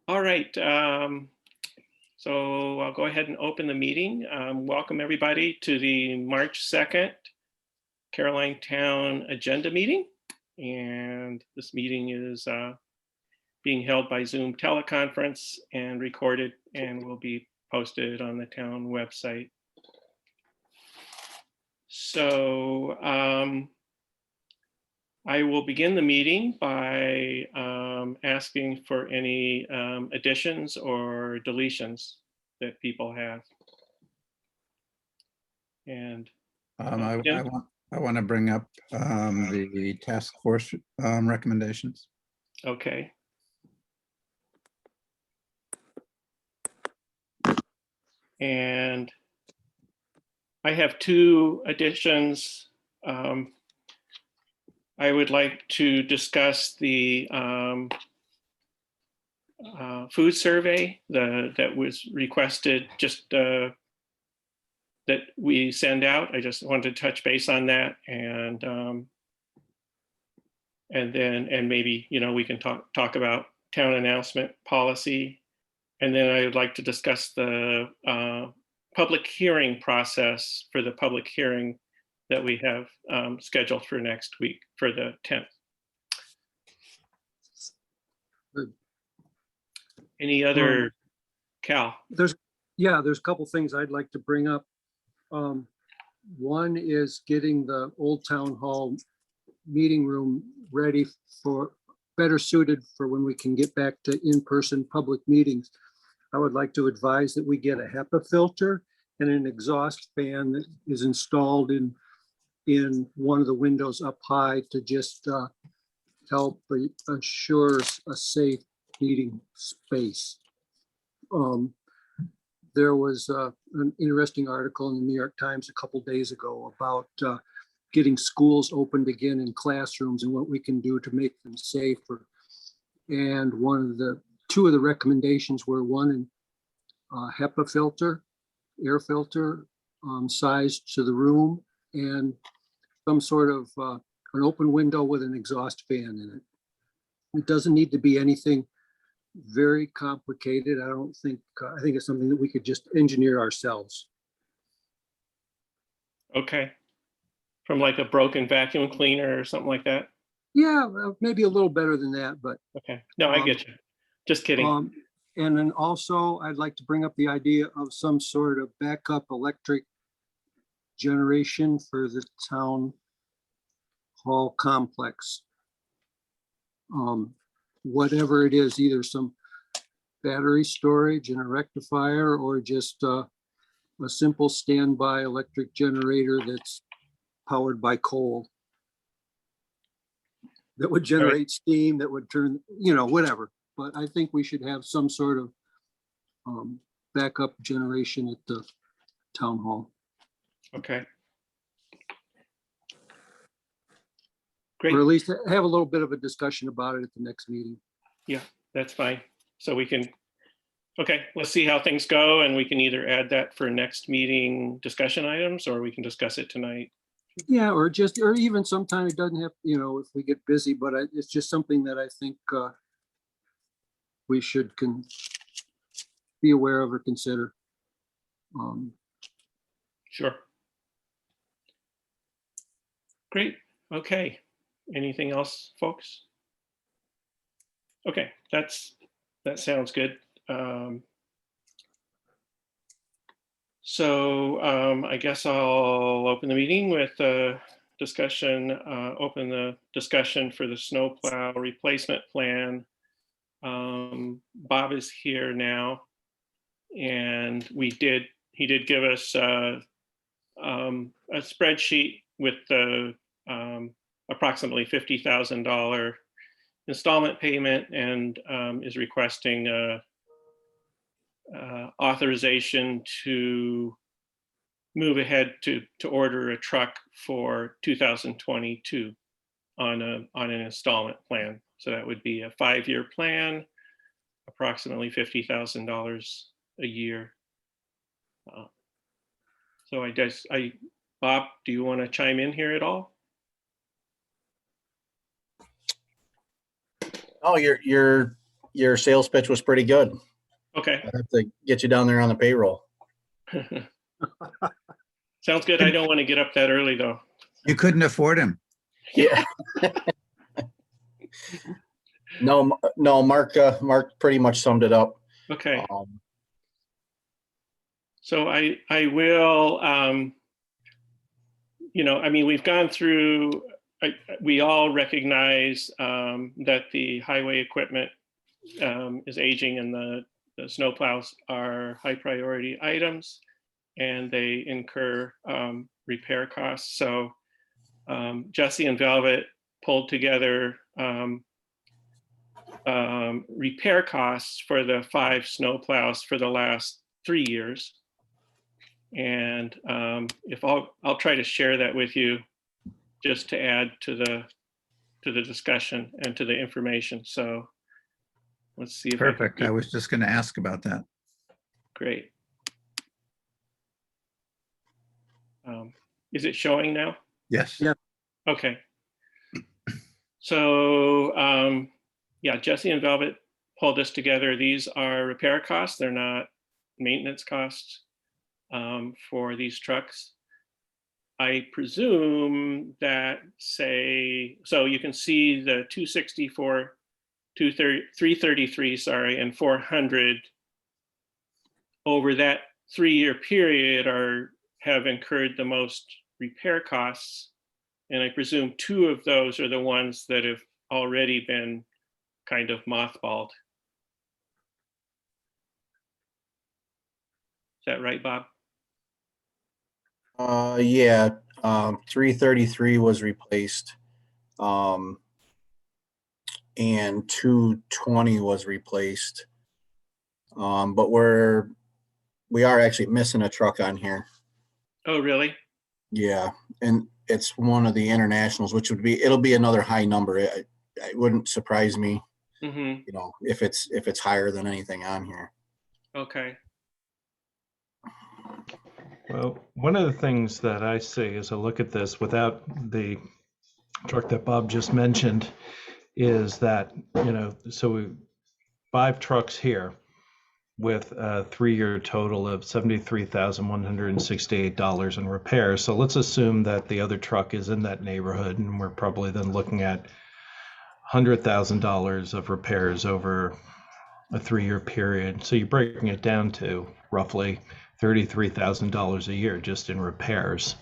All right. So I'll go ahead and open the meeting. Welcome everybody to the March 2nd Caroline Town Agenda Meeting. And this meeting is being held by Zoom teleconference and recorded and will be posted on the town website. So I will begin the meeting by asking for any additions or deletions that people have. And I want to bring up the task force recommendations. Okay. And I have two additions. I would like to discuss the food survey that was requested, just that we send out. I just wanted to touch base on that, and maybe we can talk about town announcement policy, and then I would like to discuss the public hearing process for the public hearing that we have scheduled for next week for the 10th. Good. Any other, Cal? There's a couple things I'd like to bring up. One is getting the Old Town Hall meeting room ready for better suited for when we can get back to in-person public meetings. I would like to advise that we get a HEPA filter and an exhaust fan that is installed in one of the windows up high to just help assure a safe meeting space. There was an interesting article in the New York Times a couple days ago about getting schools opened again in classrooms and what we can do to make them safer. And two of the recommendations were one, HEPA filter, air filter sized to the room, and some sort of an open window with an exhaust fan in it. It doesn't need to be anything very complicated. I don't think, I think it's something that we could just engineer ourselves. Okay. From like a broken vacuum cleaner or something like that? Yeah, well, maybe a little better than that, but. Okay. No, I get you. Just kidding. And then also I'd like to bring up the idea of some sort of backup electric generation for the town hall complex. Whatever it is, either some battery storage and a rectifier, or just a simple standby electric generator that's powered by coal, that would generate steam, that would turn, whatever. But I think we should have some sort of backup generation at the town hall. Okay. Great. Or at least have a little bit of a discussion about it at the next meeting. Yeah, that's fine. So we can, okay, let's see how things go, and we can either add that for next meeting discussion items, or we can discuss it tonight. Yeah, or even sometime it doesn't have, if we get busy, but it's just something that I think we should be aware of or consider. Sure. Great. Okay. Anything else, folks? Okay, that sounds good. So I guess I'll open the meeting with a discussion, open the discussion for the snowplow replacement plan. Bob is here now, and he did give us a spreadsheet with the approximately $50,000 installment payment, and is requesting authorization to move ahead to order a truck for 2022 on an installment plan. So that would be a 5-year plan, approximately $50,000 a year. So I guess Bob, do you want to chime in here at all? Oh, you're your sales pitch was pretty good. Okay. I have to get you down there on the payroll. Sounds good. I don't want to get up that early though. You couldn't afford him. Yeah. No, Mark pretty much summed it up. Okay. So I will, I mean, we've gone through, we all recognize that the highway equipment is aging and the snowplows are high priority items and they incur repair costs. So Jesse and Velvet pulled together repair costs for the 5 snowplows for the last 3 years. And if I'll try to share that with you just to add to the discussion and to the information. So let's see if Perfect. I was just going to ask about that. Great. Is it showing now? Yes. Yeah. Okay. So yeah, Jesse and Velvet pulled this together. These are repair costs. They're not maintenance costs for these trucks. I presume that so you can see the 264, 333, sorry, and 400 over that 3-year period have incurred the most repair costs. And I presume 2 of those are the ones that have already been kind of mothballed. Is that right, Bob? Yeah, 333 was replaced. And 220 was replaced. But we are actually missing a truck on here. Oh, really? Yeah, and it's one of the internationals, which it'll be another high number. It wouldn't surprise me, Mm-hmm. if it's higher than anything on here. Okay. Well, one of the things that I see as I look at this without the truck that Bob just mentioned is that, so we 5 trucks here with a 3-year total of $73,168 in repairs. So let's assume that the other truck is in that neighborhood, and we're probably then looking at $100,000 of repairs over a 3-year period. So you're breaking it down to roughly $33,000 a year just in repairs.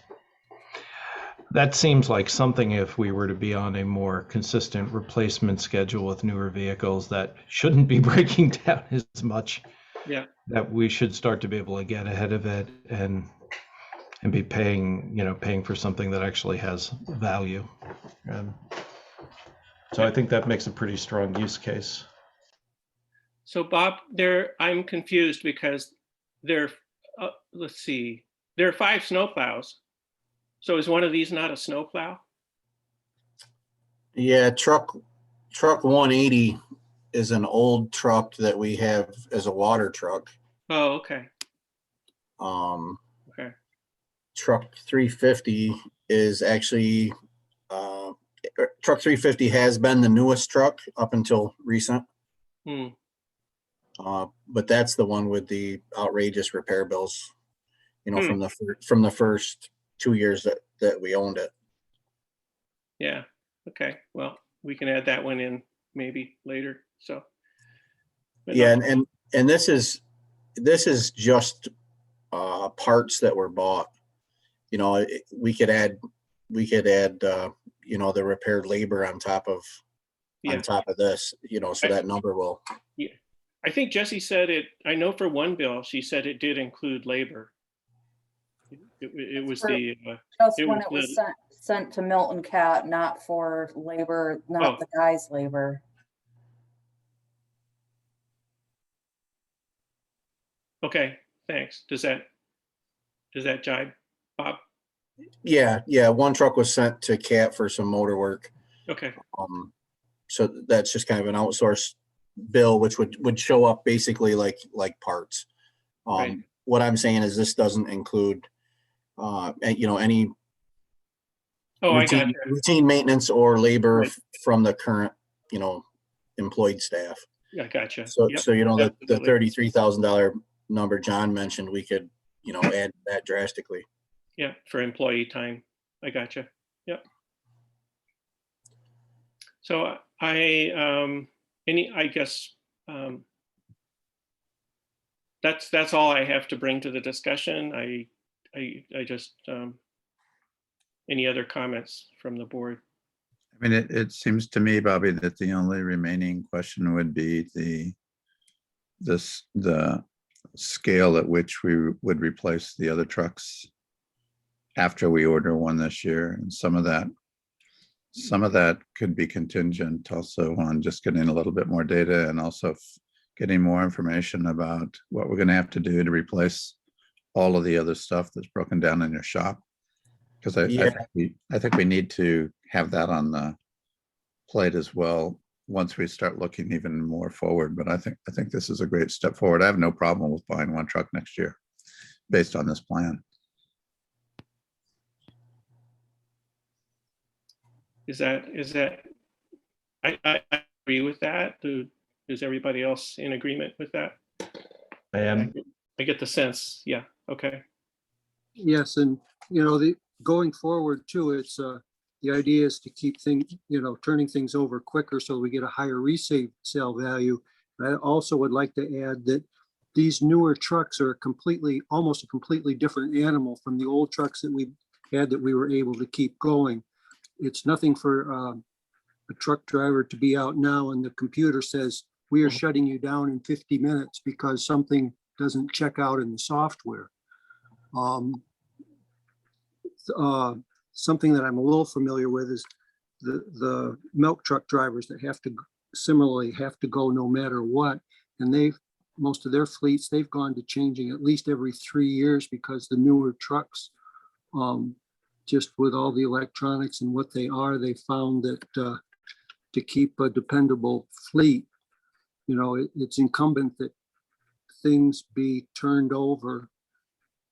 That seems like something, if we were to be on a more consistent replacement schedule with newer vehicles, that shouldn't be breaking down as much. Yeah. That we should start to be able to get ahead of it and be paying for something that actually has value. So I think that makes a pretty strong use case. So Bob, I'm confused because let's see, there are 5 snowplows. So is one of these not a snowplow? Yeah, truck 180 is an old truck that we have as a water truck. Oh, okay. Okay. Truck 350 is actually truck 350 has been the newest truck up until recent. But that's the one with the outrageous repair bills, from the first 2 years that we owned it. Yeah. Okay. Well, we can add that one in maybe later. So. Yeah, and this is just parts that were bought. We could add the repaired labor on top of this. So that number will. Yeah, I think Jesse said it. I know for one bill, she said it did include labor. It was the just when it was sent to Milton Cat, not for labor, not the guy's labor. Okay, thanks. Does that jibe, Bob? Yeah. One truck was sent to Cat for some motor work. Okay. So that's just kind of an outsourced bill, which would show up basically like parts. Right. What I'm saying is this doesn't include, any routine maintenance or labor from the current, employed staff. I gotcha. So, Yep, so, you know, the absolutely. $33,000 number John mentioned, we could, you know, add that drastically. Yeah, for employee time. I gotcha. Yep. So I guess, that's all I have to bring to the discussion. I just, any other comments from the board? I mean, it seems to me, Bobby, that the only remaining question would be the scale at which we would replace the other trucks after we order one this year. And some of that could be contingent also on just getting a little bit more data and also getting more information about what we're going to have to do to replace all of the other stuff that's broken down in your shop. Because Yeah. I think we need to have that on the plate as well once we start looking even more forward. But I think this is a great step forward. I have no problem with buying one truck next year based on this plan. Is that, I agree with that. Is everybody else in agreement with that? I am. I get the sense, yeah, okay. Yes, and you know, going forward too, it's the idea is to keep things, you know, turning things over quicker so we get a higher resale value. I also would like to add that these newer trucks are almost a completely different animal from the old trucks that we had that we were able to keep going. It's nothing for a truck driver to be out now and the computer says, we are shutting you down in 50 minutes because something doesn't check out in the software. Something that I'm a little familiar with is the milk truck drivers that similarly have to go no matter what. And most of their fleets, they've gone to changing at least every 3 years because the newer trucks, just with all the electronics and what they are, they found that to keep a dependable fleet, you know, it's incumbent that things be turned over,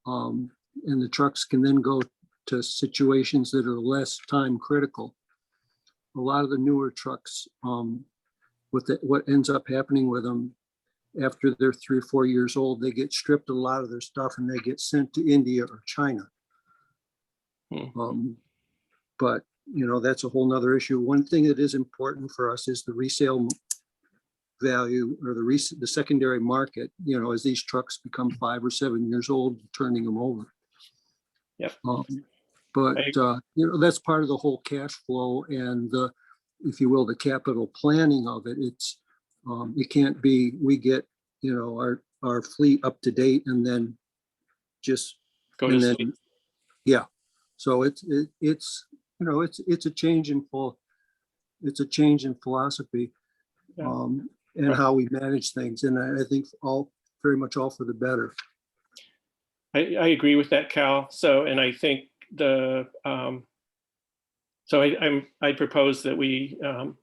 and the trucks can then go to situations that are less time critical. A lot of the newer trucks, what ends up happening with them after they're 3 or 4 years old, they get stripped of a lot of their stuff and they get sent to India or China. But you know, that's a whole nother issue. One thing that is important for us is the resale value or the secondary market, you know, as these trucks become 5 or 7 years old, turning them over. Yep. But you know, that's part of the whole cash flow and the, if you will, the capital planning of it. It can't be, we get, you know, our fleet up to date and then just Go to sleep. yeah. So it's you know, it's a change in philosophy, Yeah. and how we manage things. And I think very much all for the better. I agree with that, Cal. So, and I think so I propose that we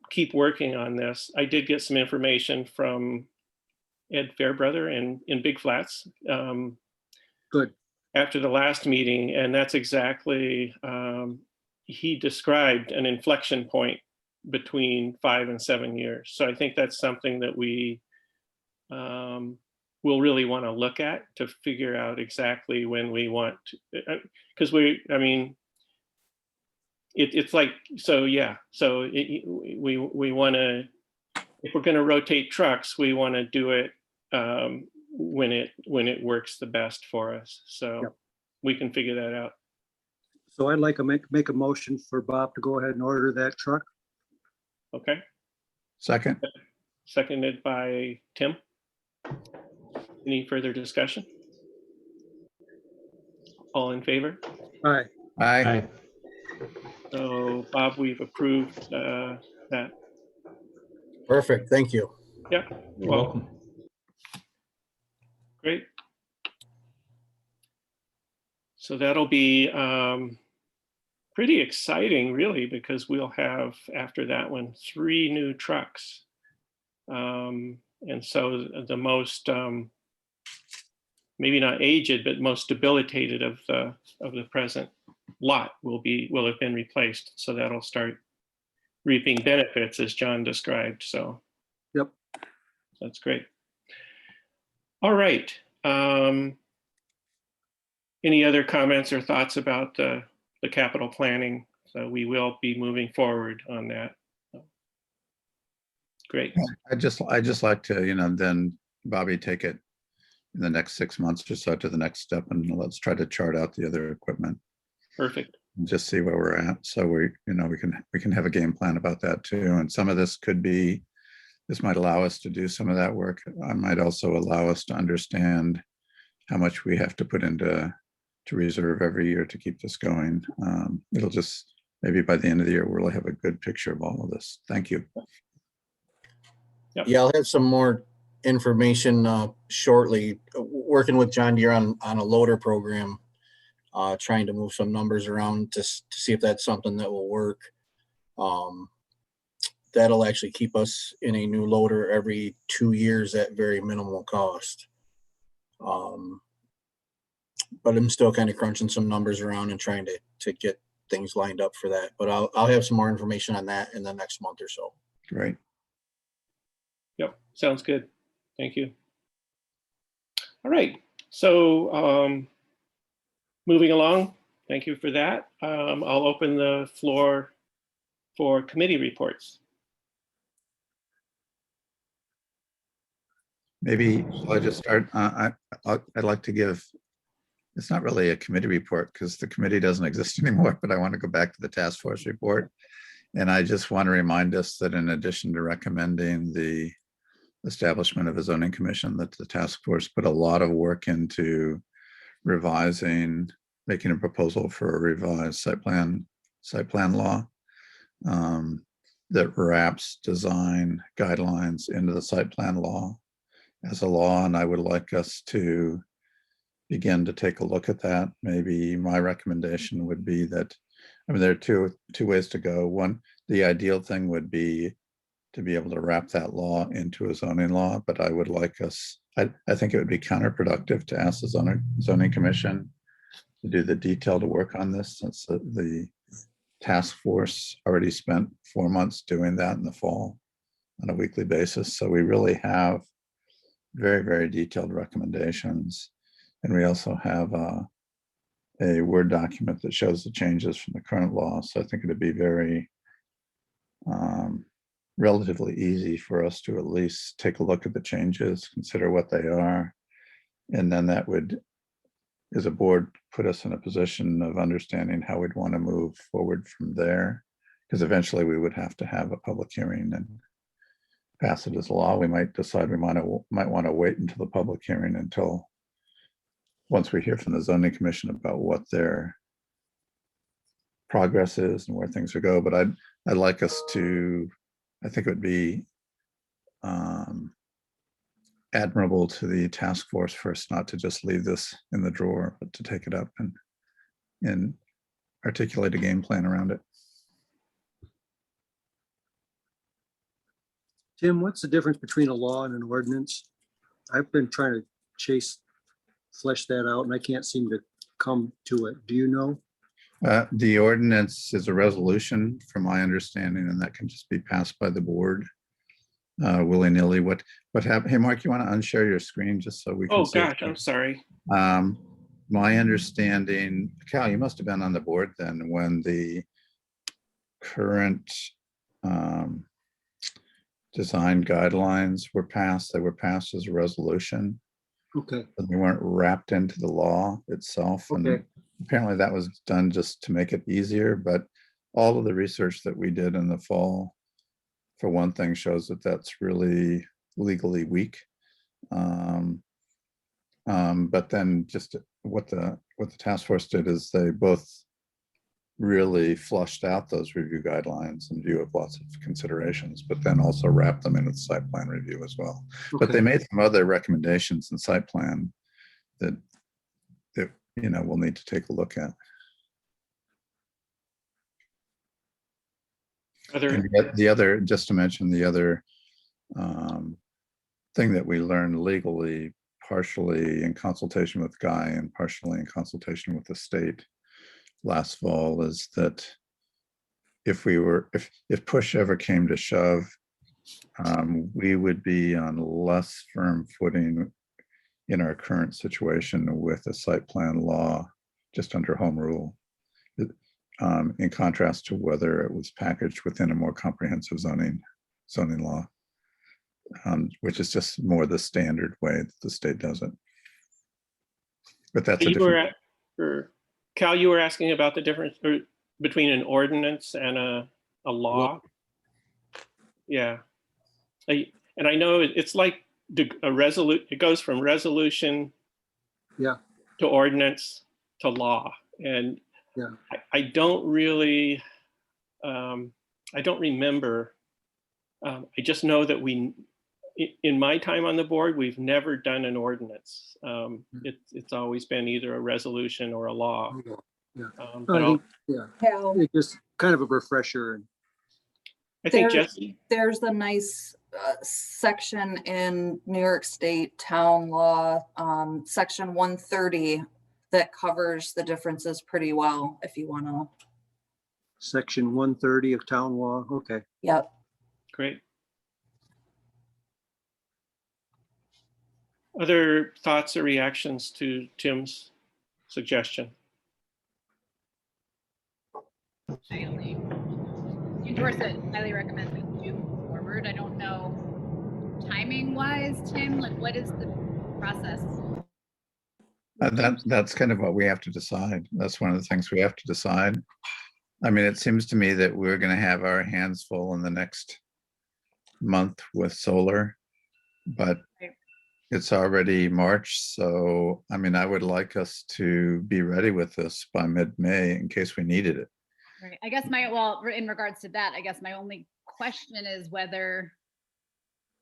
keep working on this. I did get some information from Ed Fairbrother in Big Flats. Good. After the last meeting, and that's exactly, he described an inflection point between 5 and 7 years. So I think that's something that we will really want to look at to figure out exactly when we want to, because I mean, it's like, so yeah, so we want to, if we're going to rotate trucks, we want to do it when it works the best for us. So Yep. We can figure that out. So I'd like to make a motion for Bob to go ahead and order that truck. Okay. Second, Seconded by Tim. Any further discussion? All in favor? All right. aye. Aye. So Bob, we've approved that. Perfect. Thank you. Yeah. You're welcome. Great. So that'll be pretty exciting, really, because we'll have, after that one, 3 new trucks. And so the most, maybe not aged, but most debilitated of the present lot will have been replaced. So that'll start reaping benefits, as John described. So. Yep. That's great. All right. Any other comments or thoughts about the capital planning? So we will be moving forward on that. Great. I just like to, then Bobby, take it in the next 6 months or so to the next step, and let's try to chart out the other equipment Perfect. and just see where we're at. So we can have a game plan about that too. And some of this might allow us to do some of that work. I might also allow us to understand how much we have to put into reserve every year to keep this going. It'll just, maybe by the end of the year, we'll have a good picture of all of this. Thank you. Yeah, I'll have some more information shortly. Working with John Deere on a loader program, trying to move some numbers around to see if that's something that will work. That'll actually keep us in a new loader every 2 years at very minimal cost. But I'm still kind of crunching some numbers around and trying to get things lined up for that. But I'll have some more information on that in the next month or so. Great. Yep, sounds good. Thank you. All right, so moving along, thank you for that. I'll open the floor for committee reports. Maybe I'll just start. I'd like to give, it's not really a committee report because the committee doesn't exist anymore, but I want to go back to the task force report. And I just want to remind us that in addition to recommending the establishment of a zoning commission, that the task force put a lot of work into revising, making a proposal for a revised site plan law that wraps design guidelines into the site plan law as a law. And I would like us to begin to take a look at that. Maybe my recommendation would be that, there are two ways to go. One, the ideal thing would be to be able to wrap that law into a zoning law, but I would like us, I think it would be counterproductive to ask the zoning commission to do the detailed work on this, since the task force already spent 4 months doing that in the fall on a weekly basis. So we really have very, very detailed recommendations. And we also have a Word document that shows the changes from the current law. So I think it'd be very relatively easy for us to at least take a look at the changes, consider what they are. And then that would, as a board, put us in a position of understanding how we'd want to move forward from there. Because eventually we would have to have a public hearing and pass it as law. We might decide we might want to wait until the public hearing until once we hear from the zoning commission about what their progress is and where things will go. But I'd like us to, I think it would be admirable to the task force first, not to just leave this in the drawer, but to take it up and articulate a game plan around it. Tim, what's the difference between a law and an ordinance? I've been trying to flesh that out and I can't seem to come to it. Do you know? The ordinance is a resolution from my understanding, and that can just be passed by the board willy-nilly. What happened? Hey, Mark, you want to unshare your screen just so we can see? Oh gosh, I'm sorry. My understanding, Cal, you must have been on the board then when the current design guidelines were passed. They were passed as a resolution. Okay. But they weren't wrapped into the law itself. Okay. And apparently that was done just to make it easier. But all of the research that we did in the fall, for one thing, shows that that's really legally weak. But then just what the task force did is they both really flushed out those review guidelines in view of lots of considerations, but then also wrapped them into the site plan review as well. Okay. But they made some other recommendations in site plan that we'll need to take a look at. And the other, just to mention, the other thing that we learned legally, partially in consultation with Guy and partially in consultation with the state last fall, is that if push ever came to shove we would be on less firm footing in our current situation with a site plan law just under home rule. In contrast to whether it was packaged within a more comprehensive zoning law, which is just more the standard way that the state does it. But that's a You were different, or Cal, you were asking about the difference between an ordinance and a law. Yeah. And I know it's like it goes from resolution Yeah. to ordinance to law. And Yeah. I don't really, I don't remember. I just know that in my time on the board, we've never done an ordinance. It's always been either a resolution or a law. Yeah. But I think, yeah, Cal, it's just kind of a refresher. And I think There- Jesse, there's a nice section in New York State town law, section 130, that covers the differences pretty well, if you want to. Section 130 of town law. Okay. Yep. great. Other thoughts or reactions to Tim's suggestion? I only endorse it, highly recommend we do move forward. I don't know timing wise, Tim, like what is the process? that's kind of what we have to decide. That's one of the things we have to decide. I mean, it seems to me that we're going to have our hands full in the next month with solar, but Right. it's already March. So, I mean, I would like us to be ready with this by mid-May in case we needed it. Right. I guess in regards to that, I guess my only question is whether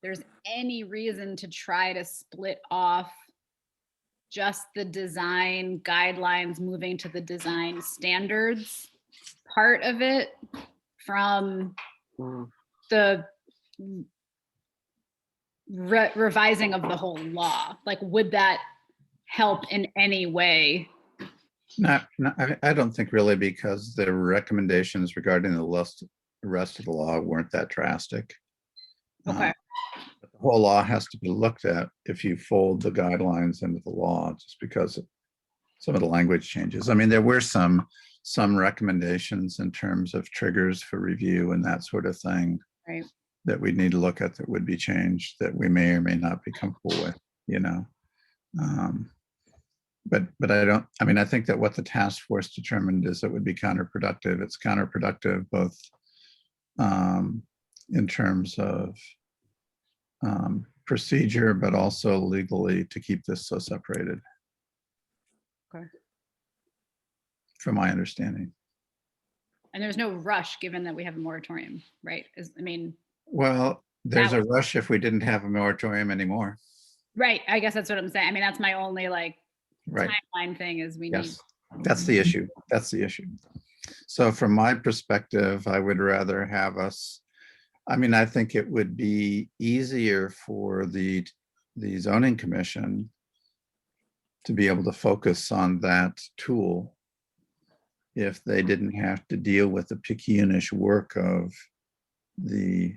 there's any reason to try to split off just the design guidelines, moving to the design standards part of it from the revising of the whole law. Like, would that help in any way? I don't think really, because the recommendations regarding the rest of the law weren't that drastic. Okay. The whole law has to be looked at if you fold the guidelines into the law, just because some of the language changes. I mean, there were some recommendations in terms of triggers for review and that sort of thing. Right. That we need to look at that would be changed that we may or may not be comfortable with, you know. But I think that what the task force determined is it would be counterproductive. It's counterproductive both in terms of procedure, but also legally to keep this so separated. Okay. From my understanding. And there's no rush given that we have a moratorium, right? Well, there's a was- rush if we didn't have a moratorium anymore. Right. I guess that's what I'm saying. I mean, that's my only Right. timeline thing is we need. Yes, that's the issue. That's the issue. So from my perspective, I would rather have us, I think it would be easier for the zoning commission to be able to focus on that tool if they didn't have to deal with the pecuniary work of the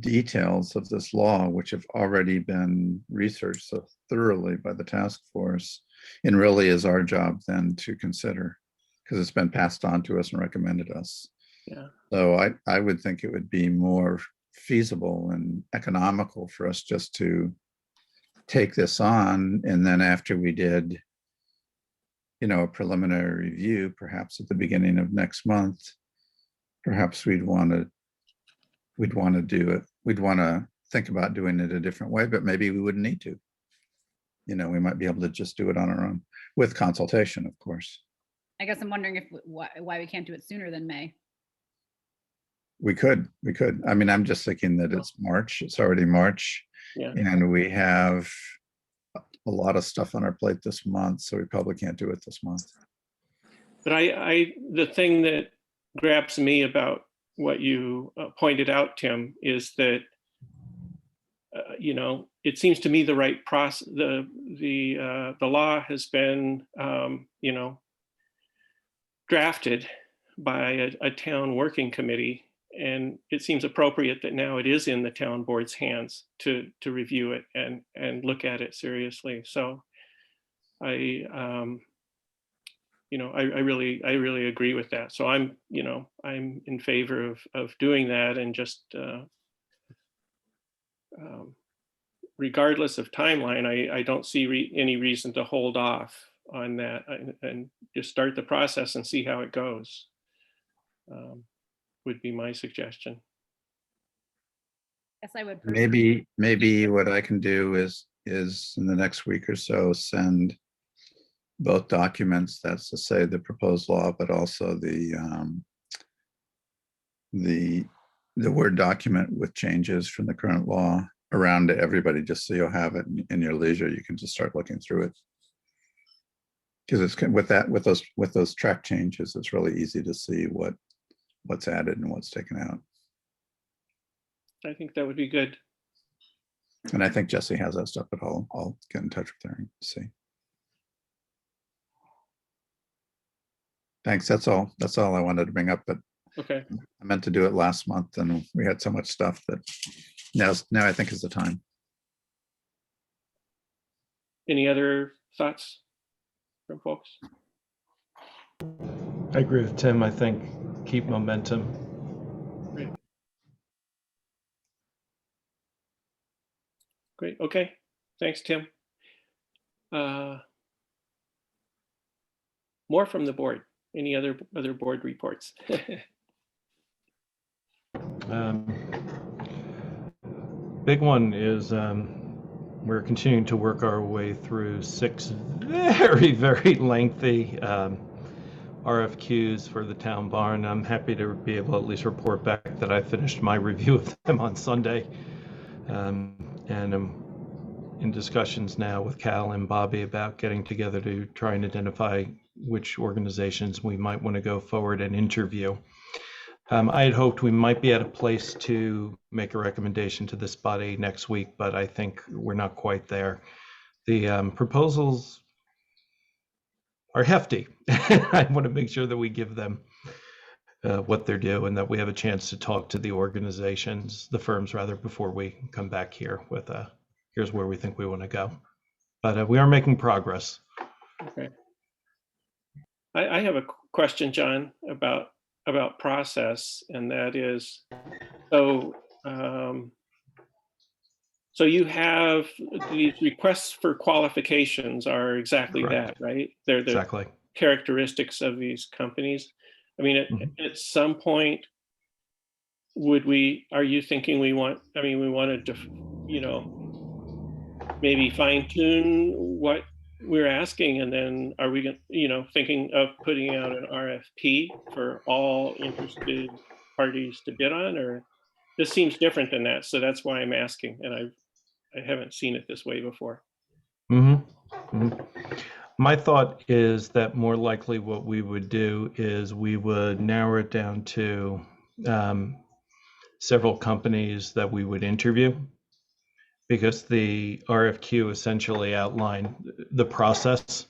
details of this law, which have already been researched so thoroughly by the task force, and really is our job then to consider, because it's been passed on to us and recommended us. Yeah. So I would think it would be more feasible and economical for us just to take this on, and then after we did, a preliminary review, perhaps at the beginning of next month, perhaps we'd want to do it. We'd want to think about doing it a different way, but maybe we wouldn't need to. We might be able to just do it on our own with consultation, of course. I guess I'm wondering why we can't do it sooner than May. We could. I'm just thinking that it's March. It's already March. Yeah. And we have a lot of stuff on our plate this month, so we probably can't do it this month. But the thing that grabs me about what you pointed out, Tim, is that it seems to me the right process. The law has been drafted by a town working committee, it seems appropriate that now it is in the town board's hands to review it and look at it seriously. So I really agree with that. So I'm in favor of doing that, and just regardless of timeline, I don't see any reason to hold off on that, and just start the process and see how it goes. Would be my suggestion. Guess I would. Maybe what I can do is in the next week or so, send both documents, that's to say the proposed law, but also the Word document with changes from the current law around to everybody, just so you'll have it in your leisure. You can just start looking through it. Because it's with those track changes, it's really easy to see what's added and what's taken out. I think that would be good. And I think Jesse has that stuff, but I'll get in touch with her and see. Thanks. That's all I wanted to bring up, but Okay. I meant to do it last month and we had so much stuff that now I think is the time. Any other thoughts from folks? I agree with Tim. I think keep momentum. Great. Okay. Thanks, Tim. More from the board. Any other board reports? Big one is we're continuing to work our way through 6 very, very lengthy RFQs for the town barn. I'm happy to be able to at least report back that I finished my review of them on Sunday. And I'm in discussions now with Cal and Bobby about getting together to try and identify which organizations we might want to go forward and interview. I had hoped we might be at a place to make a recommendation to this body next week, but I think we're not quite there. The proposals are hefty. I want to make sure that we give them what they're due and that we have a chance to talk to the organizations, the firms rather, before we come back here with here's where we think we want to go. But we are making progress. Okay. I have a question, John, about process, and that is, so you have these requests for qualifications are exactly Correct. that, right? They're the Exactly. characteristics of these companies. I mean, at some point, are you thinking we wanted to, maybe fine tune what we're asking, and then are we thinking of putting out an RFP for all interested parties to bid on, or this seems different than that? So that's why I'm asking, and I haven't seen it this way before. My thought is that more likely what we would do is we would narrow it down to several companies that we would interview, because the RFQ essentially outlined the process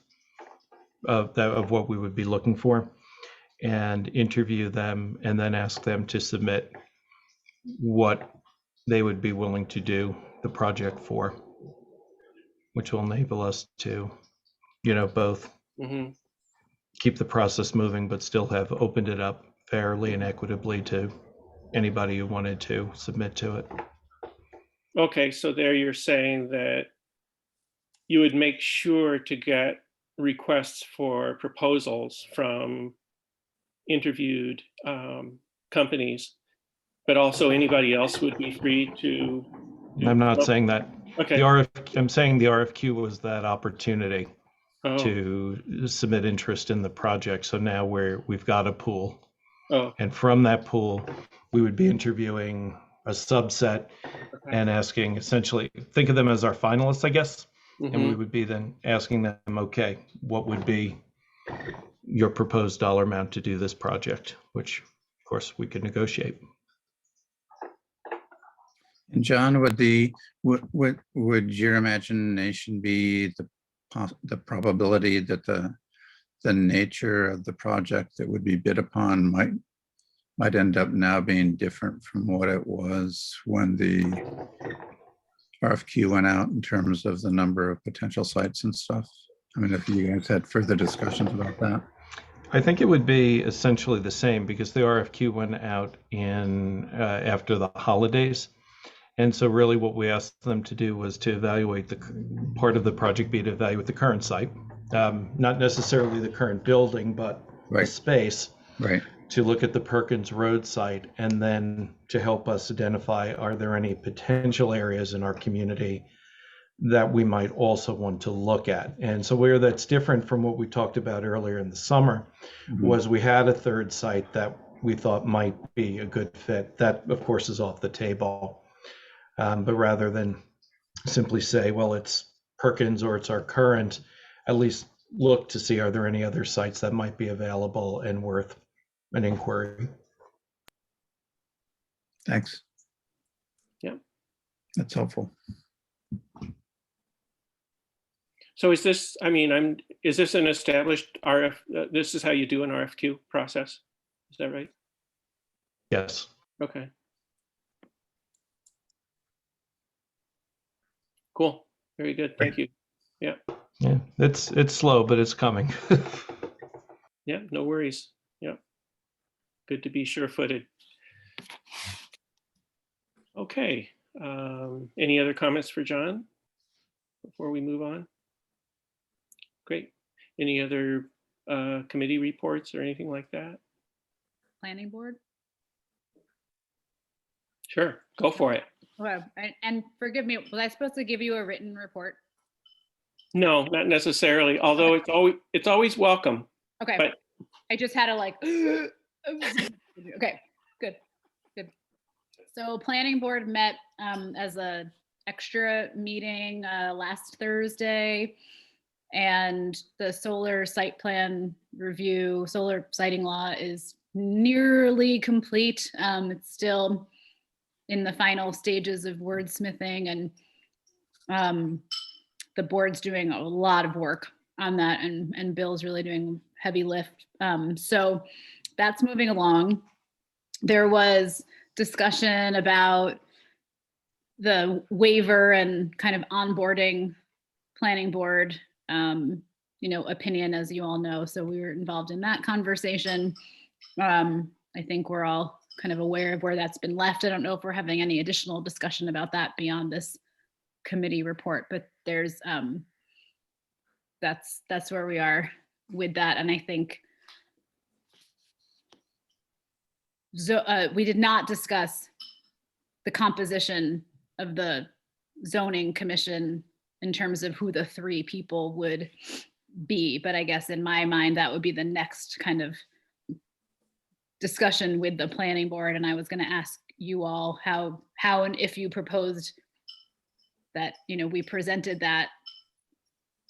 of what we would be looking for, and interview them and then ask them to submit what they would be willing to do the project for, which will enable us to, both keep the process moving, but still have opened it up fairly and equitably to anybody who wanted to submit to it. Okay, so there you're saying that you would make sure to get requests for proposals from interviewed companies, but also anybody else would be free to. I'm not saying that. Okay. I'm saying the RFQ was that opportunity to submit interest in the project. So now we've got a pool. And from that pool, we would be interviewing a subset and asking, essentially, think of them as our finalists, I guess. And we would be then asking them, okay, what would be your proposed dollar amount to do this project, which of course we could negotiate. And John, would your imagination be the probability that the nature of the project that would be bid upon might end up now being different from what it was when the RFQ went out in terms of the number of potential sites and stuff. I mean, if you guys had further discussions about that. I think it would be essentially the same because the RFQ went out in after the holidays. And so really what we asked them to do was to evaluate part of the project be to evaluate the current site, not necessarily the current building, but the Right. space, Right. to look at the Perkins Road site and then to help us identify, are there any potential areas in our community that we might also want to look at? And so where that's different from what we talked about earlier in the summer Mhm. was we had a third site that we thought might be a good fit. That, of course, is off the table. But rather than simply say, well, it's Perkins or it's our current, at least look to see, are there any other sites that might be available and worth an inquiry? Thanks. Yeah. That's helpful. So is this, I mean, is this an established this is how you do an RFQ process? Is that right? Yes. Okay. Cool. Very good. Thank you. Yeah, it's slow, but it's coming. Yeah, no worries. Yeah. Good to be sure-footed. Okay. Any other comments for John before we move on? Great. Any other committee reports or anything like that? Planning board. Sure, go for it. Well, and forgive me, was I supposed to give you a written report? No, not necessarily, although it's always welcome. Okay, But- I just had to like, okay, good. So planning board met as a extra meeting last Thursday, and the solar site plan review, solar siting law is nearly complete. It's still in the final stages of wordsmithing, and the board's doing a lot of work on that, and Bill's really doing heavy lift. So that's moving along. There was discussion about the waiver and kind of onboarding planning board, opinion, as you all know. So we were involved in that conversation. I think we're all kind of aware of where that's been left. I don't know if we're having any additional discussion about that beyond this committee report, but there's that's where we are with that. And I think we did not discuss the composition of the zoning commission in terms of who the three people would be, but I guess in my mind that would be the next kind of discussion with the planning board. And I was going to ask you all how and if you proposed that, we presented that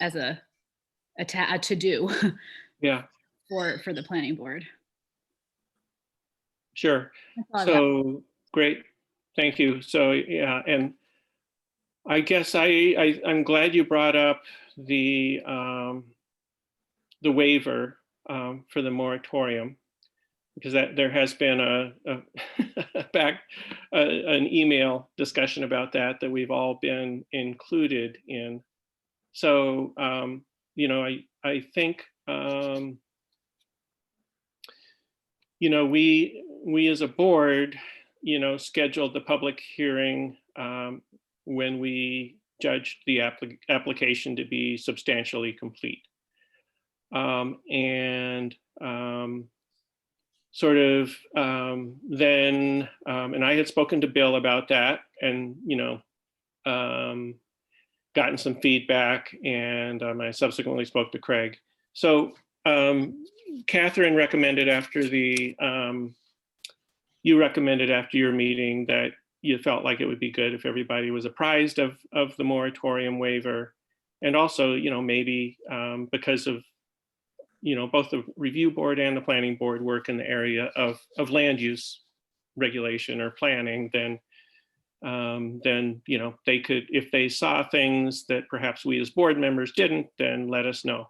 as a to-do Yeah, for the planning board. sure. That's all I've got. So great, thank you. So yeah, and I guess I'm glad you brought up the waiver for the moratorium, because that there has been an email discussion about that we've all been included in. So I think we as a board scheduled the public hearing when we judged the application to be substantially complete. Then, and I had spoken to Bill about that, and gotten some feedback, and I subsequently spoke to Craig. So Catherine recommended you recommended after your meeting that you felt like it would be good if everybody was apprised of the moratorium waiver. And also, maybe because of, both the review board and the planning board work in the area of land use regulation or planning, then they could, if they saw things that perhaps we as board members didn't, then let us know.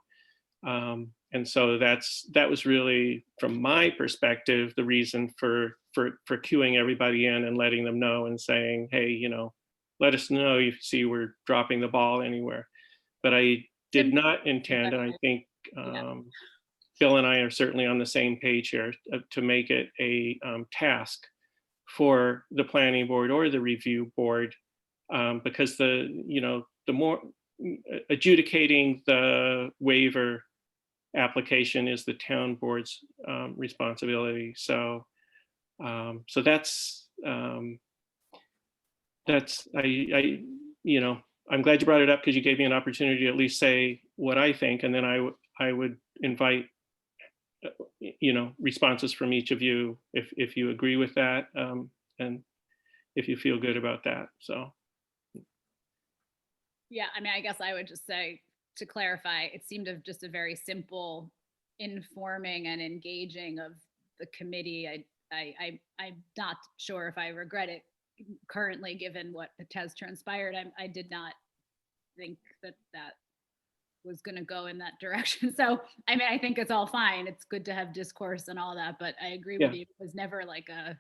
And so that was really, from my perspective, the reason for queuing everybody in and letting them know and saying, hey, you know, let us know if you see we're dropping the ball anywhere. But I did not intend, and I think Bill and I are certainly on the same page here, to make it a task for the planning board or the review board, because the more adjudicating the waiver application is the town board's responsibility. So that's I'm glad you brought it up, because you gave me an opportunity to at least say what I think, and then I would invite responses from each of you if you agree with that, and if you feel good about that. So Yeah, I mean, I guess I would just say, to clarify, it seemed of just a very simple informing and engaging of the committee. I'm not sure if I regret it currently, given what has transpired. I did not think that was going to go in that direction. So, I mean, I think it's all fine. It's good to have discourse and all that, but I agree with you. It was never like an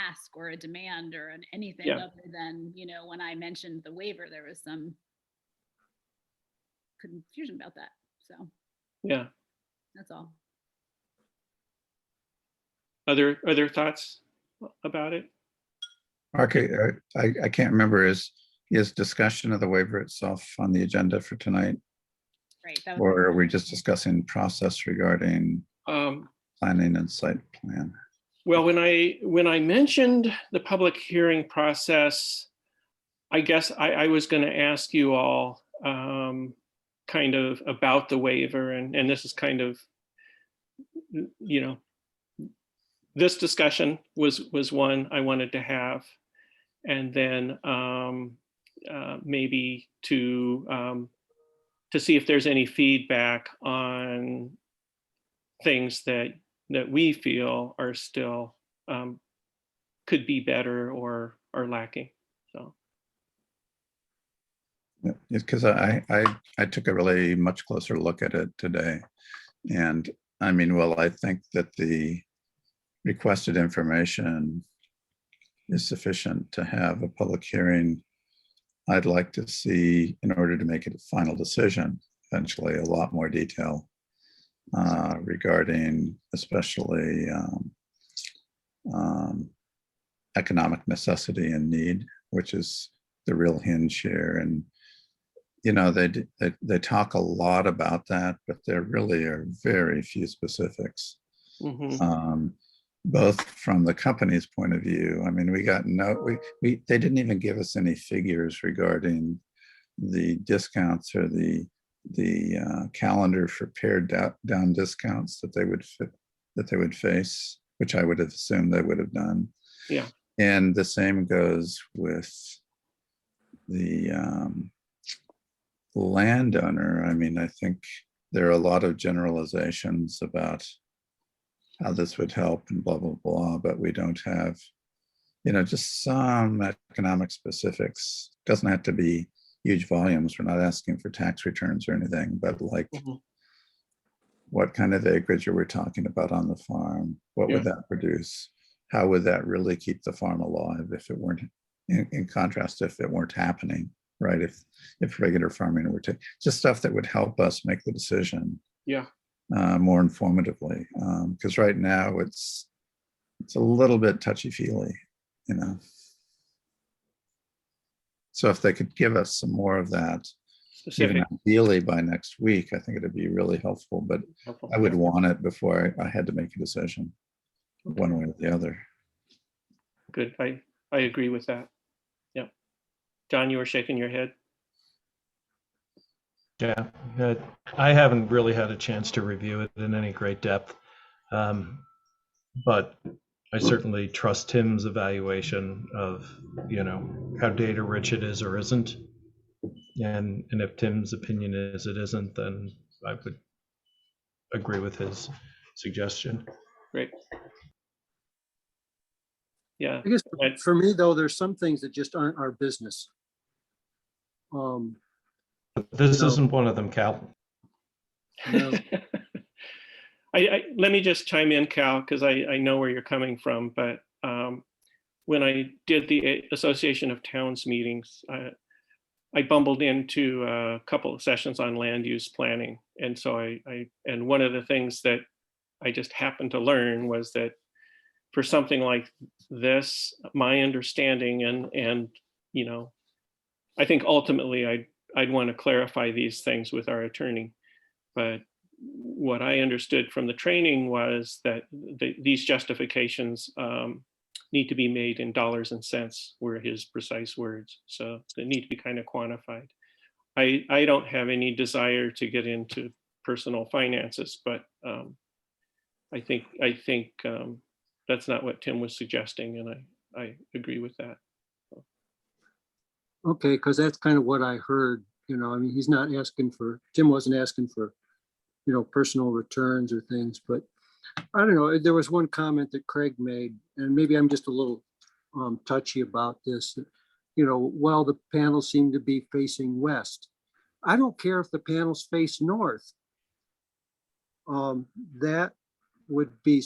ask or a demand or anything other than, when I mentioned the waiver, there was some confusion about that. So, yeah. that's all. Other thoughts about it? Okay, I can't remember, is discussion of the waiver itself on the agenda for tonight? Right. That was Or are we just discussing process regarding planning and site plan? Well, when I mentioned the public hearing process, I guess I was going to ask you all kind of about the waiver, and this is kind of, this discussion was one I wanted to have, and then maybe to see if there's any feedback on things that we feel are still could be better or are lacking. So Yeah, because I took a really much closer look at it today, and I mean, well, I think that the requested information is sufficient to have a public hearing. I'd like to see, in order to make it a final decision, eventually a lot more detail regarding especially economic necessity and need, which is the real hinge here. And they talk a lot about that, but there really are very few specifics. Both from the company's point of view. I mean, we got they didn't even give us any figures regarding the discounts or the calendar for pared down discounts that they would face, which I would have assumed they would have done. Yeah. And the same goes with the landowner. I mean, I think there are a lot of generalizations about how this would help and blah, blah, blah, but we don't have, just some economic specifics. Doesn't have to be huge volumes. We're not asking for tax returns or anything, but like what kind of acreage are we talking about on the farm? What would that produce? How would that really keep the farm alive if it weren't, in contrast, if it weren't happening, right? If regular farming were just stuff that would help us make the decision. Yeah. More informatively, because right now it's a little bit touchy-feely, So if they could give us some more of that, even ideally by next week, I think it'd be really helpful. But I would want it before I had to make a decision, one way or the other. Good. I agree with that. Yeah. John, you were shaking your head. Yeah, I haven't really had a chance to review it in any great depth, but I certainly trust Tim's evaluation of, how data rich it is or isn't. And if Tim's opinion is it isn't, then I would agree with his suggestion. Great. Yeah. I guess for me, though, there's some things that just aren't our business. This isn't one of them, Cal. No. Let me just chime in, Cal, because I know where you're coming from, but when I did the Association of Towns meetings, I bumbled into a couple of sessions on land use planning. And so and one of the things that I just happened to learn was that for something like this, my understanding and you know, I think ultimately I'd want to clarify these things with our attorney. But what I understood from the training was that these justifications need to be made in dollars and cents, were his precise words. So they need to be kind of quantified. I don't have any desire to get into personal finances, but I think that's not what Tim was suggesting, and I agree with that. Okay, because that's kind of what I heard, I mean, he's not asking for, Tim wasn't asking for, personal returns or things, but I don't know, there was one comment that Craig made, and maybe I'm just a little touchy about this. Well, the panels seem to be facing west. I don't care if the panels face north. That would be,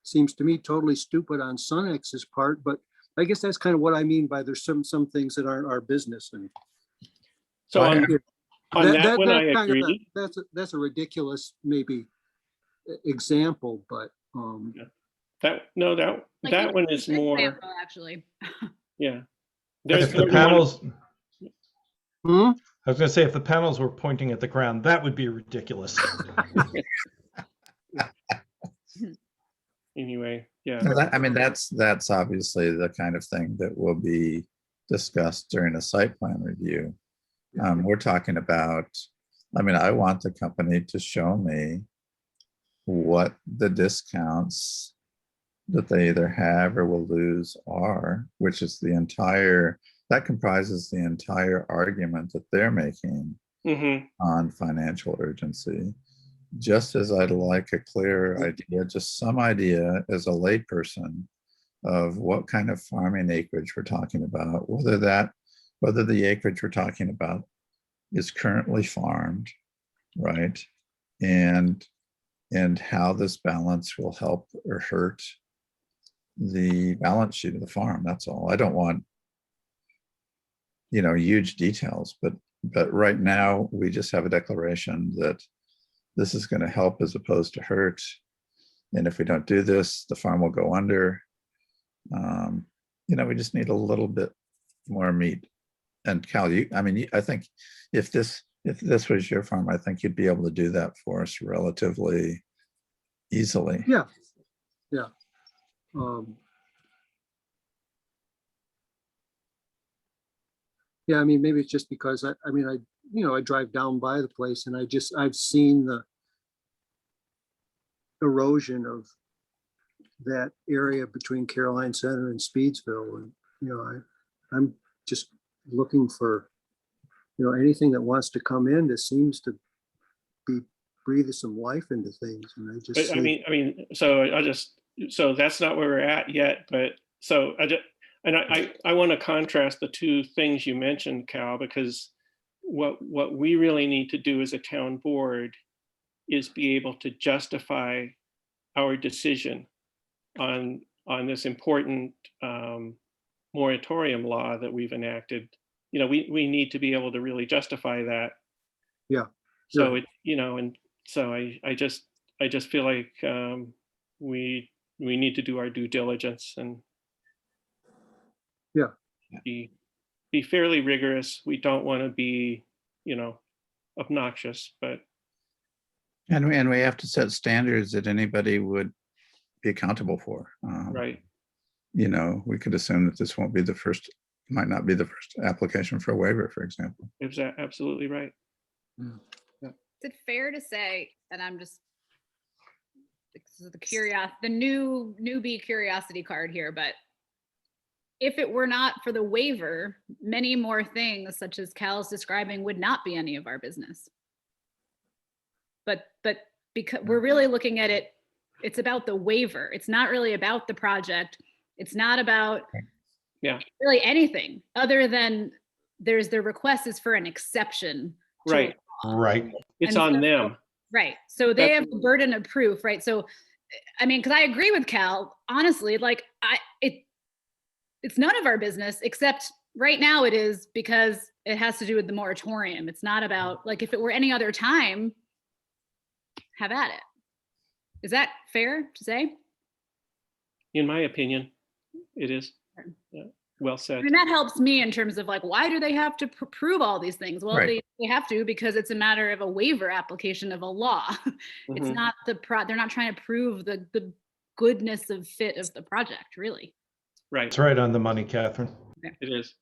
seems to me totally stupid on Sunx's part, but I guess that's kind of what I mean by there's some things that aren't our business. And So on that one, I kind of agree. that's a ridiculous maybe example, but That Like, one is more, example, actually. yeah. If the one- panels, hmm? I was gonna say, if the panels were pointing at the ground, that would be ridiculous. Anyway, yeah. No, I mean, that's obviously the kind of thing that will be discussed during a site plan review. We're talking about, I mean, I want the company to show me what the discounts that they either have or will lose are, which is that comprises the entire argument that they're making Mhm. on financial urgency. Just as I'd like a clear idea, just some idea as a layperson of what kind of farming acreage we're talking about, whether the acreage we're talking about is currently farmed, right? And how this balance will help or hurt the balance sheet of the farm. That's all. I don't want, huge details, but right now we just have a declaration that this is going to help as opposed to hurt. And if we don't do this, the farm will go under. We just need a little bit more meat. And Cal, I think if this was your farm, I think you'd be able to do that for us relatively easily. Yeah. Yeah, I mean, maybe it's just because I drive down by the place and I've seen the erosion of that area between Caroline Center and Speedsville. And, I'm just looking for, anything that wants to come in that seems to be breathing some life into things. And I just, But so that's not where we're at yet, but so I want to contrast the two things you mentioned, Cal, because what we really need to do as a town board is be able to justify our decision on this important moratorium law that we've enacted. We need to be able to really justify that. Yeah. So Yeah. and so I just feel like we need to do our due diligence and Yeah. be fairly rigorous. We don't want to be, obnoxious, but And we have to set standards that anybody would be accountable for. right. We could assume that this might not be the first application for a waiver, for example. Is that absolutely right? Is it fair to say, and I'm just, this is the newbie curiosity card here, but if it were not for the waiver, many more things such as Cal's describing would not be any of our business. But because we're really looking at it, it's about the waiver. It's not really about the project. It's not about really anything other than the request is for an exception. Right. Right. It's And on so- them. Right. So they That's- have the burden of proof, right? So, I mean, because I agree with Cal, honestly, like it's none of our business except right now it is because it has to do with the moratorium. It's not about, like, if it were any other time, have at it. Is that fair to say? In my opinion, it is. Sure. Yeah, well I said. mean, that helps me in terms of like, why do they have to prove all these things? Well, Right. they have to because it's a matter of a waiver application of a law. It's Mhm. not they're not trying to prove the goodness of fit of the project, really. Right, It's right on the money, Catherine. it is.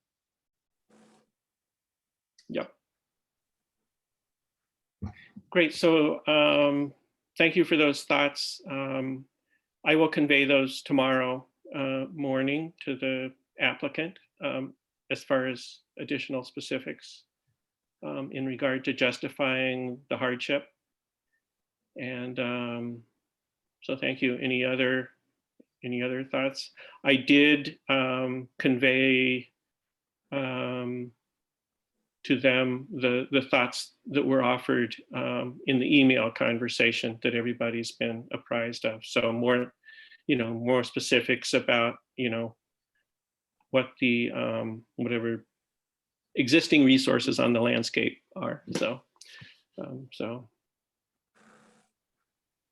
Yep. Great, so thank you for those thoughts. I will convey those tomorrow morning to the applicant as far as additional specifics in regard to justifying the hardship. And so thank you. Any other thoughts? I did convey to them the thoughts that were offered in the email conversation that everybody's been apprised of. So more, more specifics about, what the whatever existing resources on the landscape are. So,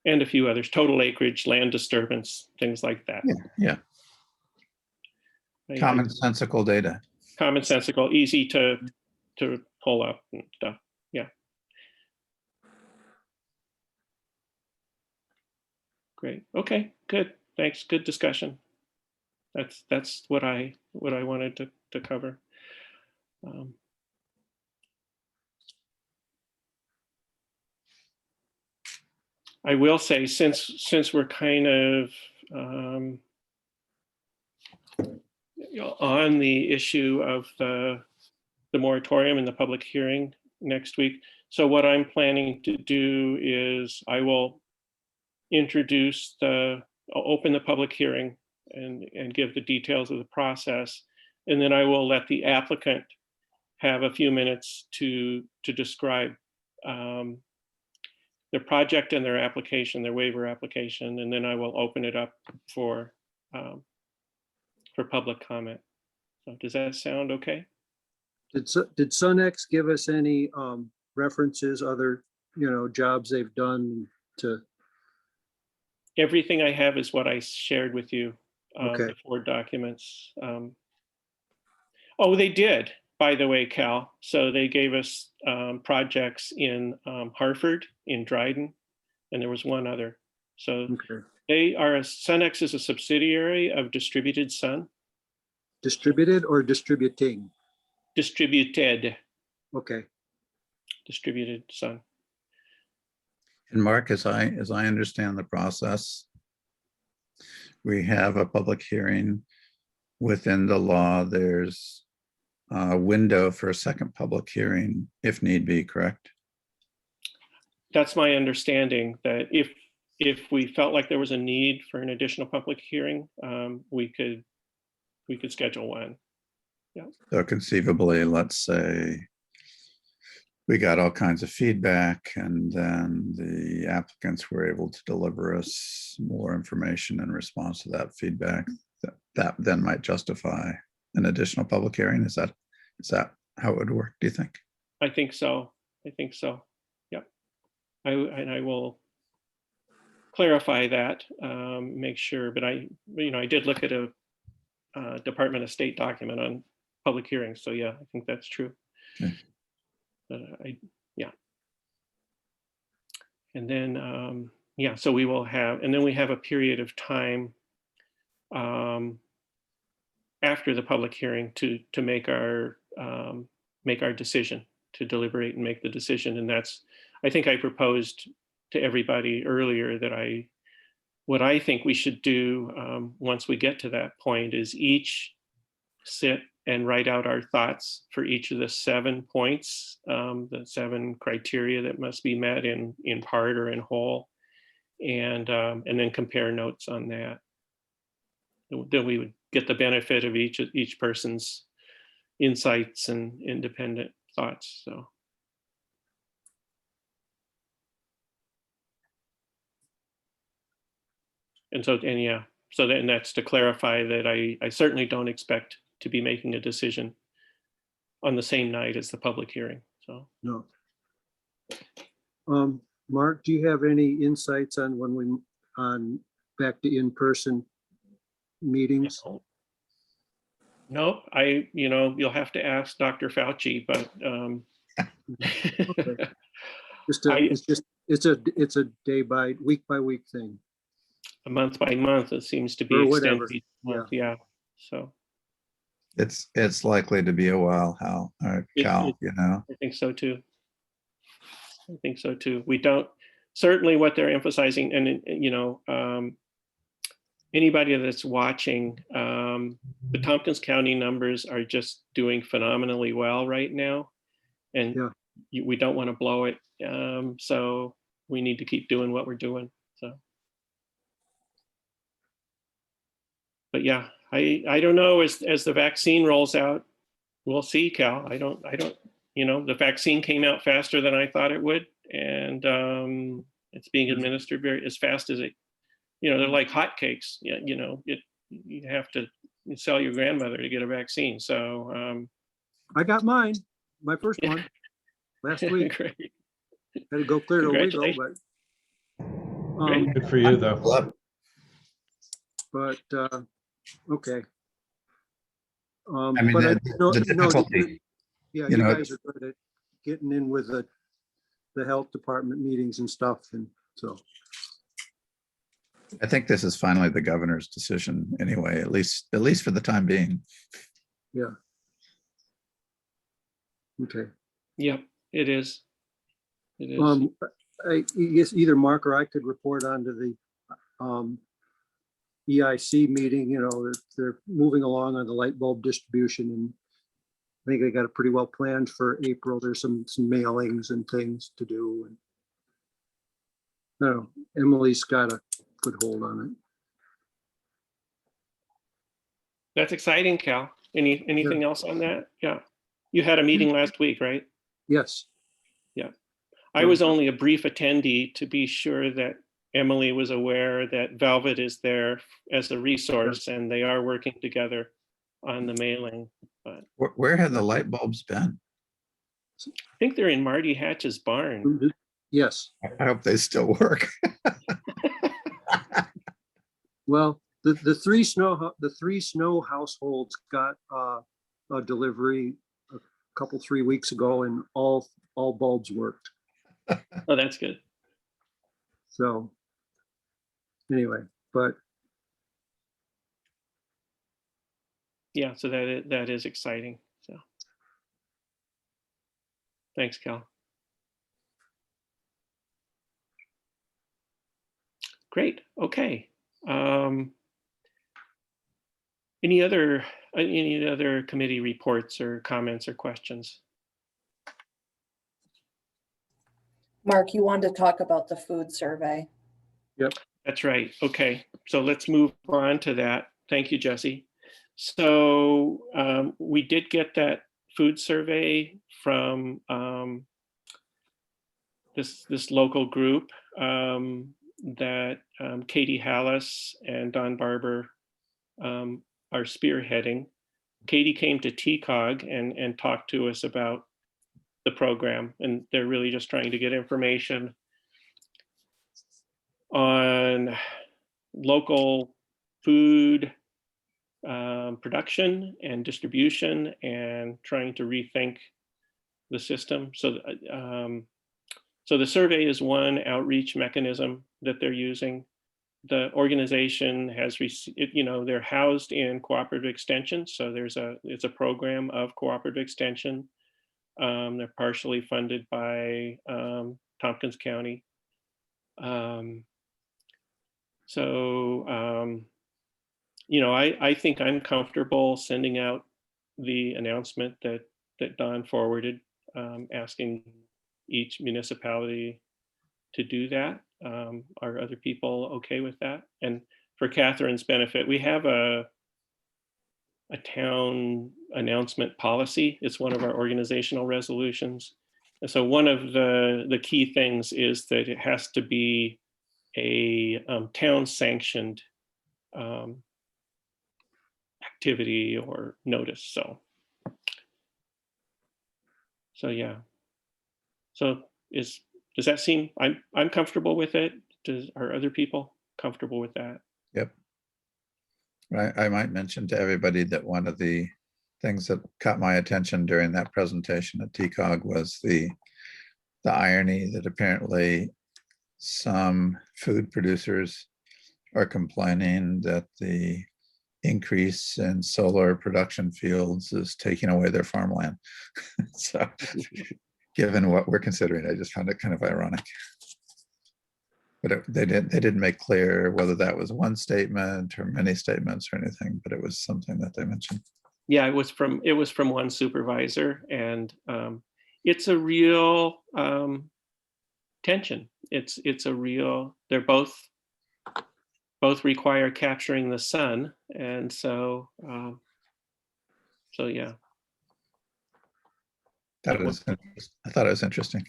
and a few others, total acreage, land disturbance, things like that. Yeah. Commonsensical data. Commonsensical, easy to pull up and stuff. Yeah. Great. Okay, good. Thanks. Good discussion. That's what I wanted to cover. I will say, since we're kind of on the issue of the moratorium and the public hearing next week. So what I'm planning to do is I will I'll open the public hearing and give the details of the process. And then I will let the applicant have a few minutes to describe their project and their application, their waiver application. And then I will open it up for public comment. So does that sound okay? Did Sunex give us any references, other, jobs they've done to, Everything I have is what I shared with you, Okay. the 4 documents. Oh, they did, by the way, Cal. So they gave us projects in Hartford, in Dryden, and there was one other. So okay, Sunex is a subsidiary of Distributed Sun. distributed or distributing? Distributed Sun. And Mark, as I understand the process, we have a public hearing. Within the law, there's a window for a second public hearing if need be, correct? That's my understanding, that if we felt like there was a need for an additional public hearing, we could schedule one. So conceivably, let's say we got all kinds of feedback and then the applicants were able to deliver us more information in response to that feedback. That then might justify an additional public hearing. Is that how it would work, do you think? I think so. Yep. I will clarify that, make sure, but I did look at a Department of State document on public hearings. So yeah, I think that's true. Okay. Yeah. And then, so we will have, and then we have a period of time after the public hearing to make our decision, to deliberate and make the decision. And that's, I think I proposed to everybody earlier that what I think we should do once we get to that point is each sit and write out our thoughts for each of the 7 points, the 7 criteria that must be met in part or in whole, and then compare notes on that. Then we would get the benefit of each person's insights and independent thoughts. So And so, and yeah, so then that's to clarify that I certainly don't expect to be making a decision on the same night as the public hearing, so. No. Mark, do you have any insights on when we, on back to in-person meetings? Nope, you'll have to ask Dr. Fauci, but Okay. I- It's a week by week thing. a month by month, it seems to be Or extended whatever, each month, yeah, so It's likely to be a while, Hal, or Cal, I think so too. I think so too. We don't, certainly what they're emphasizing, and anybody that's watching, the Tompkins County numbers are just doing phenomenally well right now. And Yeah. we don't want to blow it. So we need to keep doing what we're doing, so. But yeah, I don't know, as the vaccine rolls out, we'll see, Cal. I don't, the vaccine came out faster than I thought it would. And it's being administered very as fast as it, they're like hotcakes. Yeah, you have to sell your grandmother to get a vaccine. So I got mine, my first one, last week. great. Had to go clear to Owego, Congratulations. but. Great. Good for you, though. But, okay. I mean, But the difficulty, yeah, you you know- guys are good at getting in with the health department meetings and stuff, and so. I think this is finally the governor's decision anyway, at least for the time being. Yeah. Okay. Yep, it is. It is. I guess either Mark or I could report on to the EIC meeting, they're moving along on the light bulb distribution, and I think they got it pretty well planned for April. There's some mailings and things to do, and I don't know, Emily's got a good hold on it. That's exciting, Cal. Anything else on that? Yeah. You had a meeting last week, right? Yes, I was only a brief attendee to be sure that Emily was aware that Velvet is there as a resource, and they are working together on the mailing. But Where have the light bulbs been? I think they're in Marty Hatch's barn. yes. I hope they still work. Well, the three snow households got a delivery a couple, 3 weeks ago, and all bulbs worked. Oh, that's good. So anyway, but Yeah, so that is exciting. So thanks, Cal. Great. Okay. Any other committee reports or comments or questions? Mark, you wanted to talk about the food survey. That's right. Okay, so let's move on to that. Thank you, Jesse. So we did get that food survey from this local group that Katie Hallis and Don Barber are spearheading. Katie came to TCOG and talked to us about the program, and they're really just trying to get information on local food production and distribution, and trying to rethink the system. So the survey is one outreach mechanism that they're using. The organization has received, they're housed in cooperative extension. So it's a program of cooperative extension. They're partially funded by Tompkins County. I think I'm comfortable sending out the announcement that Don forwarded, asking each municipality to do that. Are other people okay with that? And for Catherine's benefit, we have a town announcement policy. It's one of our organizational resolutions. And so one of the key things is that it has to be a town sanctioned activity or notice. So yeah. So does that seem, I'm comfortable with it. Are other people comfortable with that? Yep. I might mention to everybody that one of the things that caught my attention during that presentation at TCOG was the irony that apparently some food producers are complaining that the increase in solar production fields is taking away their farmland. So given what we're considering, I just found it kind of ironic. But they didn't make clear whether that was one statement or many statements or anything, but it was something that they mentioned. Yeah, it was from one supervisor, and it's a real tension. It's a real, they're both require capturing the sun, and so yeah. I thought it was interesting.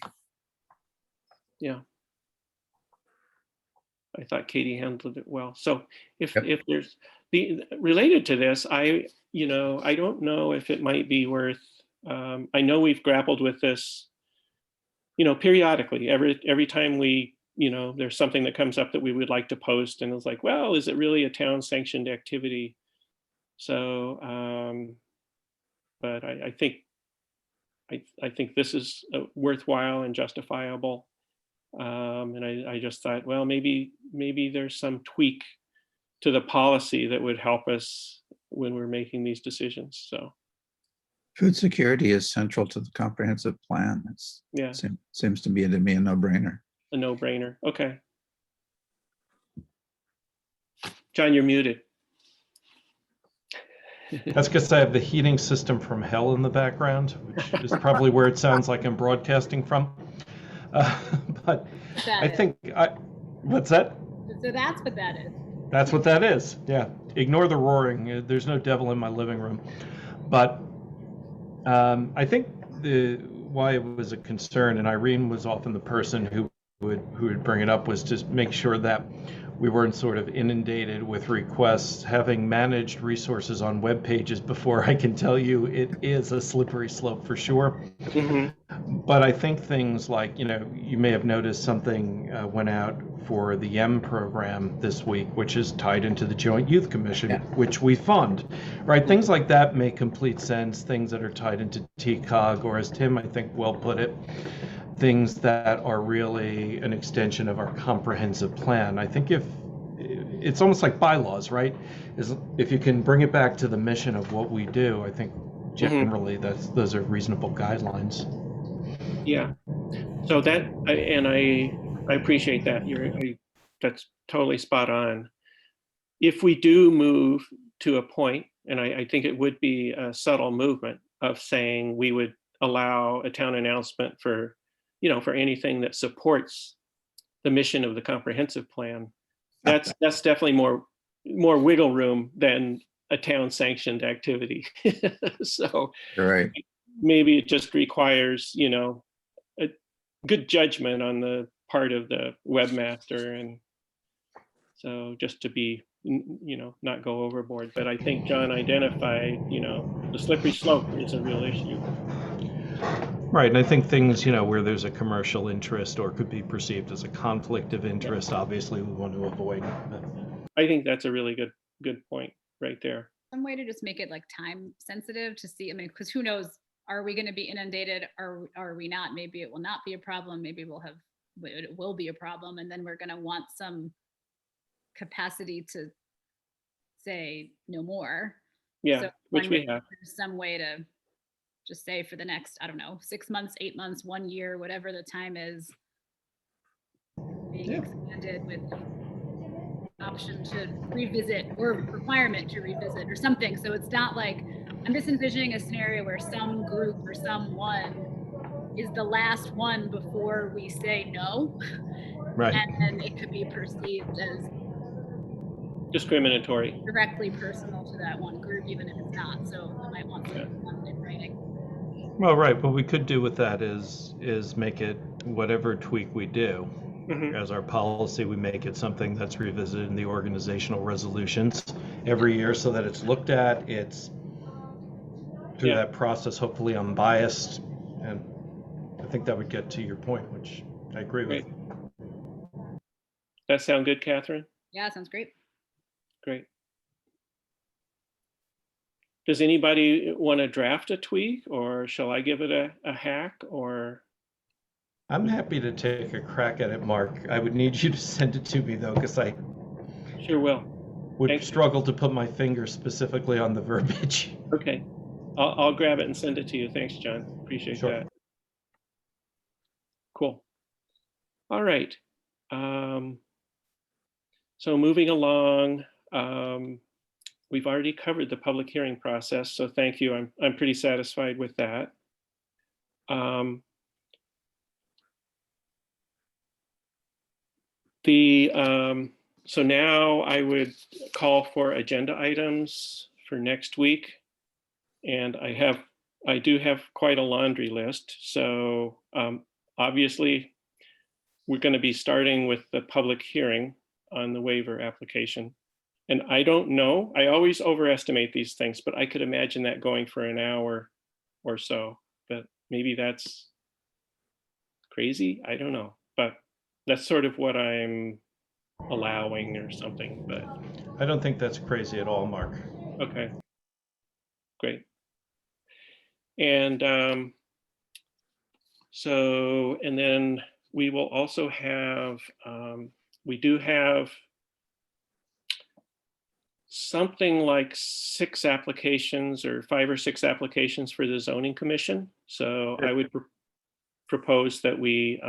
Yeah. I thought Katie handled it well. So if there's related to this, I don't know if it might be worth, I know we've grappled with this, periodically, every time we, there's something that comes up that we would like to post, and it's like, well, is it really a town sanctioned activity? So, but I think this is worthwhile and justifiable. And I just thought, well, maybe there's some tweak to the policy that would help us when we're making these decisions. So food security is central to the comprehensive plan. Seems to be a no-brainer. A no-brainer. Okay. John, you're muted. That's because I have the heating system from hell in the background, which is probably where it sounds like I'm broadcasting from. But I think what's that? So that's what that is. That's what that is. Yeah. Ignore the roaring. There's no devil in my living room. But I think why it was a concern, and Irene was often the person who would bring it up, was to make sure that we weren't sort of inundated with requests. Having managed resources on web pages before, I can tell you it is a slippery slope for sure. Mm-hmm. But I think things like, you may have noticed something went out for the YEM program this week, which is tied into the Joint Youth Commission, which we fund, right? Things like that make complete sense. Things that are tied into TCOG, or as Tim, I think, well put it, things that are really an extension of our comprehensive plan. I think if it's almost like bylaws, right? If you can bring it back to the mission of what we do, I think generally those are reasonable guidelines. Yeah. So that, I appreciate that. That's totally spot on. If we do move to a point, and I think it would be a subtle movement of saying we would allow a town announcement for anything that supports the mission of the comprehensive plan, that's definitely more wiggle room than a town sanctioned activity. So you're right. Maybe it just requires, a good judgment on the part of the webmaster, and so just to be, not go overboard. But I think John identified, the slippery slope is a real issue. Right, and I think things, where there's a commercial interest or could be perceived as a conflict of interest, obviously we want to avoid. I think that's a really good point right there. Some way to just make it like time sensitive to see, because who knows, are we going to be inundated or are we not? Maybe it will not be a problem. Maybe it will be a problem. And then we're going to want some capacity to say no more. Yeah, so which we have. Some way to just say for the next, 6 months, 8 months, 1 year, whatever the time is, being expanded with option to revisit or requirement to revisit or something. So it's not like, I'm just envisioning a scenario where some group or someone is the last one before we say no. Right. And then it could be perceived as discriminatory, directly personal to that one group, even if it's not. So I might want something in writing. Well, right. What we could do with that is make it whatever tweak we do, Mhm. As our policy, we make it something that's revisited in the organizational resolutions every year so that it's looked at, it's through Yeah. that process, hopefully unbiased. And I think that would get to your point, which I agree with. Great. That sound good, Catherine? Yeah, sounds great. Great. Does anybody want to draft a tweak, or shall I give it a hack, or? I'm happy to take a crack at it, Mark. I would need you to send it to me though, because I Sure will. would Thank you. struggle to put my finger specifically on the verbiage. Okay, I'll grab it and send it to you. Thanks, John. Appreciate Sure. that. Cool. All right. So moving along, we've already covered the public hearing process, so thank you. I'm pretty satisfied with that. So now I would call for agenda items for next week. And I do have quite a laundry list. So obviously, we're going to be starting with the public hearing on the waiver application. And I don't know, I always overestimate these things, but I could imagine that going for an hour or so. But maybe that's crazy. I don't know. But that's sort of what I'm allowing or something. But I don't think that's crazy at all, Mark. okay, great. And and then we will also have, we do have something like 6 applications or 5 or 6 applications for the zoning commission. So I would propose that we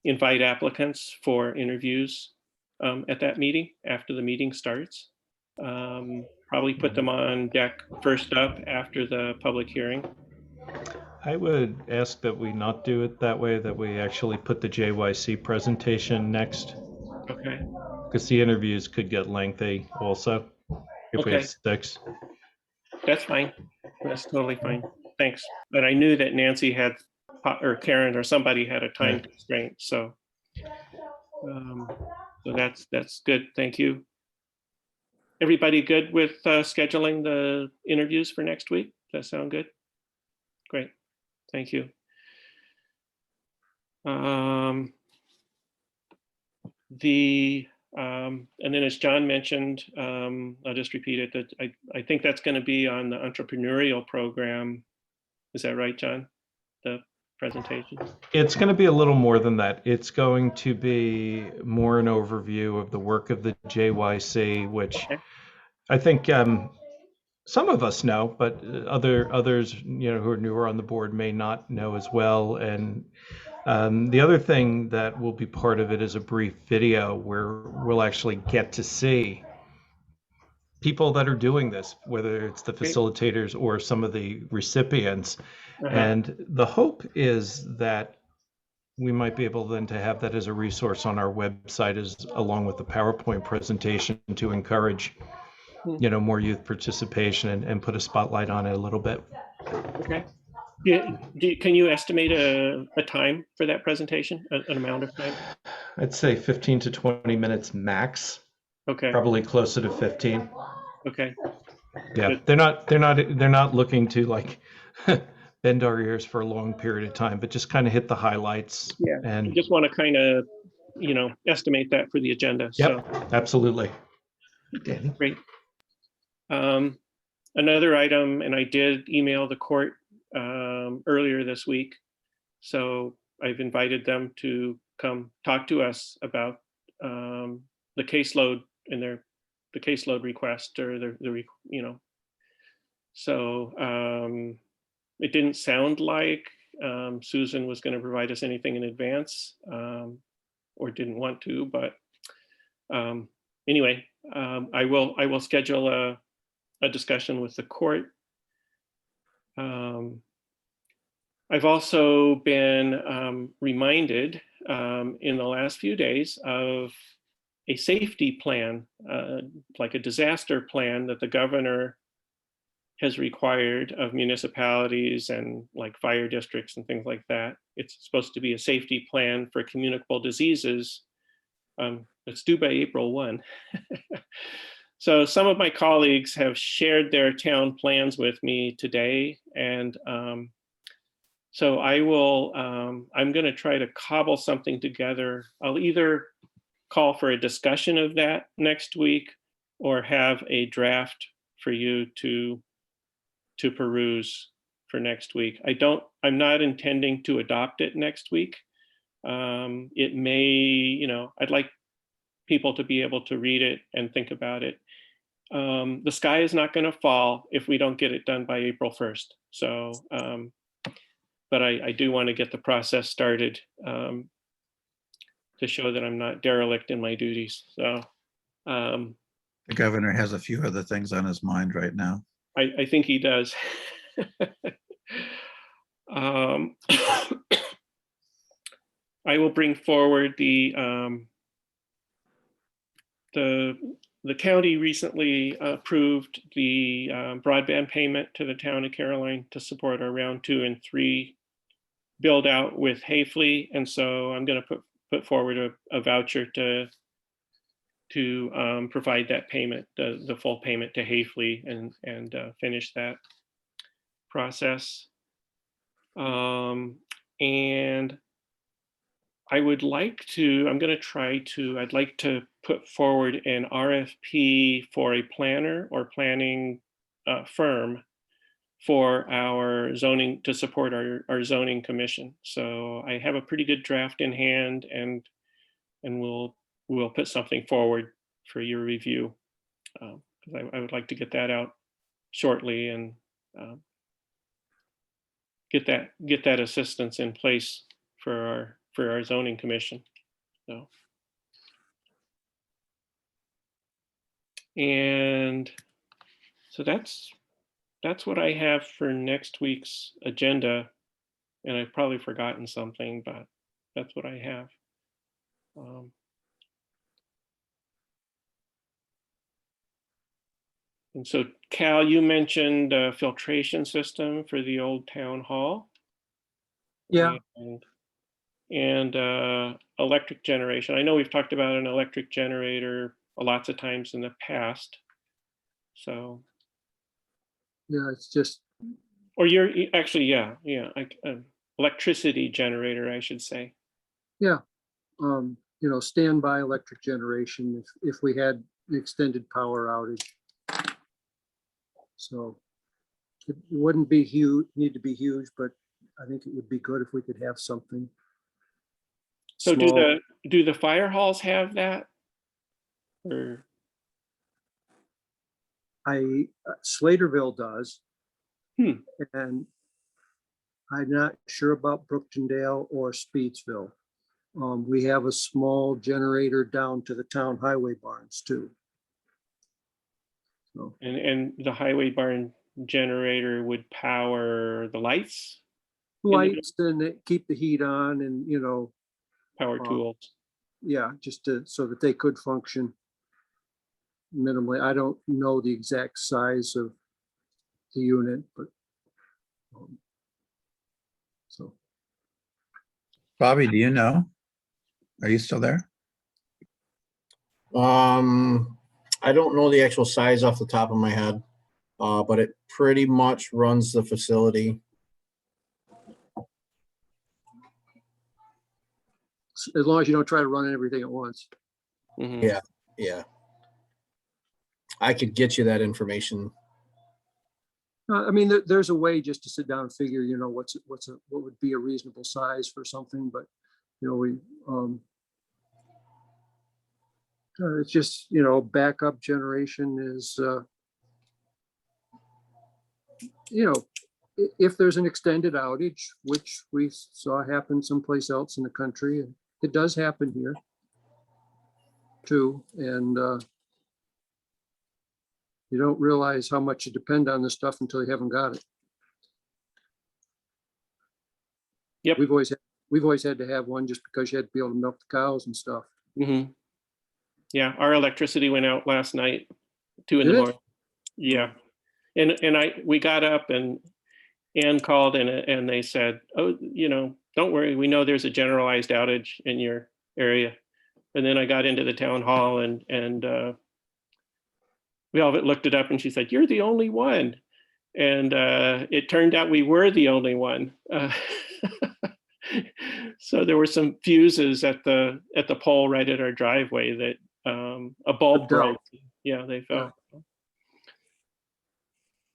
invite applicants for interviews at that meeting after the meeting starts. Probably put them on deck first up after the public hearing. I would ask that we not do it that way, that we actually put the JYC presentation next, Okay, because the interviews could get lengthy also if we have Okay. 6. that's fine. That's totally fine. Thanks. But I knew that Nancy had, or Karen or somebody had a time Right. constraint. So that's good. Thank you. Everybody good with scheduling the interviews for next week? Does that sound good? Great. Thank you. And then as John mentioned, I'll just repeat it, that I think that's going to be on the entrepreneurial program. Is that right, John? The presentation? It's going to be a little more than that. It's going to be more an overview of the work of the JYC, which Okay. I think some of us know, but others, who are newer on the board may not know as well. And the other thing that will be part of it is a brief video where we'll actually get to see people that are doing this, whether it's the facilitators or some of the recipients. And the hope is that we might be able then to have that as a resource on our website, along with the PowerPoint presentation, to encourage more youth participation and put a spotlight on it a little bit. Okay. Yeah. Can you estimate a time for that presentation, an amount of time? I'd say 15 to 20 minutes max. Okay. Probably closer to 15. Okay. Yeah, Good. they're not looking to like bend our ears for a long period of time, but just kind of hit the highlights. Yeah. I And just want to kind of, estimate that for the agenda. yep, So absolutely. great. Another item, and I did email the court earlier this week. So I've invited them to come talk to us about the caseload and the caseload request, or So it didn't sound like Susan was going to provide us anything in advance, or didn't want to, but anyway, I will schedule a discussion with the court. I've also been reminded in the last few days of a safety plan, like a disaster plan that the governor has required of municipalities and like fire districts and things like that. It's supposed to be a safety plan for communicable diseases. It's due by April 1. So some of my colleagues have shared their town plans with me today, and so I will, I'm going to try to cobble something together. I'll either call for a discussion of that next week or have a draft for you to peruse for next week. I'm not intending to adopt it next week. It may, I'd like people to be able to read it and think about it. The sky is not going to fall if we don't get it done by April 1st. So, but I do want to get the process started to show that I'm not derelict in my duties. So The governor has a few other things on his mind right now. I think he does. I will bring forward the county recently approved the broadband payment to the town of Caroline to support our round 2 and 3 build out with Hayfley. And so I'm going to put forward a voucher to provide that payment, the full payment to Hayfley, and finish that process. And I would like to, I'd like to put forward an RFP for a planner or planning firm for our zoning, to support our zoning commission. So I have a pretty good draft in hand, and we'll put something forward for your review. Because I would like to get that out shortly and get that assistance in place for our zoning commission. So, and so that's what I have for next week's agenda. And I've probably forgotten something, but that's what I have. And so, Cal, you mentioned a filtration system for the old town hall. Yeah. And electric generation. I know we've talked about an electric generator lots of times in the past. So. Yeah, it's just, Or you're actually, yeah. Electricity generator, I should say. yeah. Standby electric generation if we had an extended power outage. So it wouldn't be huge, need to be huge, but I think it would be good if we could have something. So small. do the fire halls have that? Or Slaterville does. Hmm. And I'm not sure about Brooktondale or Speedsville. We have a small generator down to the town highway barns too. So, and the highway barn generator would power the lights, lights and they keep the heat on and, power tools. yeah, just so that they could function minimally. I don't know the exact size of the unit, but so. Bobby, do you know? Are you still there? I don't know the actual size off the top of my head, but it pretty much runs the facility. As long as you don't try to run everything at once. Mhm. Yeah. Yeah. I could get you that information. I mean, there's a way just to sit down and figure, what would be a reasonable size for something, but it's just, backup generation is, if there's an extended outage, which we saw happen someplace else in the country, and it does happen here too. And you don't realize how much you depend on this stuff until you haven't got it. Yep. We've always had to have one just because you had to be able to milk the cows and stuff. Mm-hmm. Yeah, our electricity went out last night, 2 in Did the it? morning. Yeah. we got up and Ann called and they said, oh, don't worry, we know there's a generalized outage in your area. And then I got into the town hall and we all looked it up and she said, you're the only one. And it turned out we were the only one. So there were some fuses at the pole right at our driveway that a bulb broke. Yeah, they fell.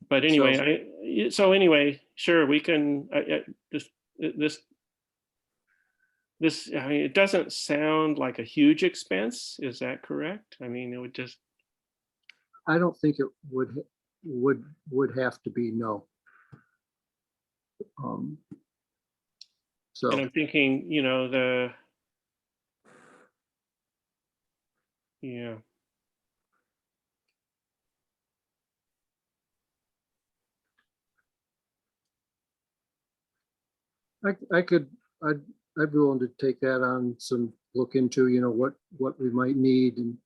But anyway, so anyway, sure, we can, this, I mean, it doesn't sound like a huge expense. Is that correct? I mean, it would just. I don't think it would have to be, no. So And I'm thinking, yeah. I'd be willing to take that on, some look into, what we might need and,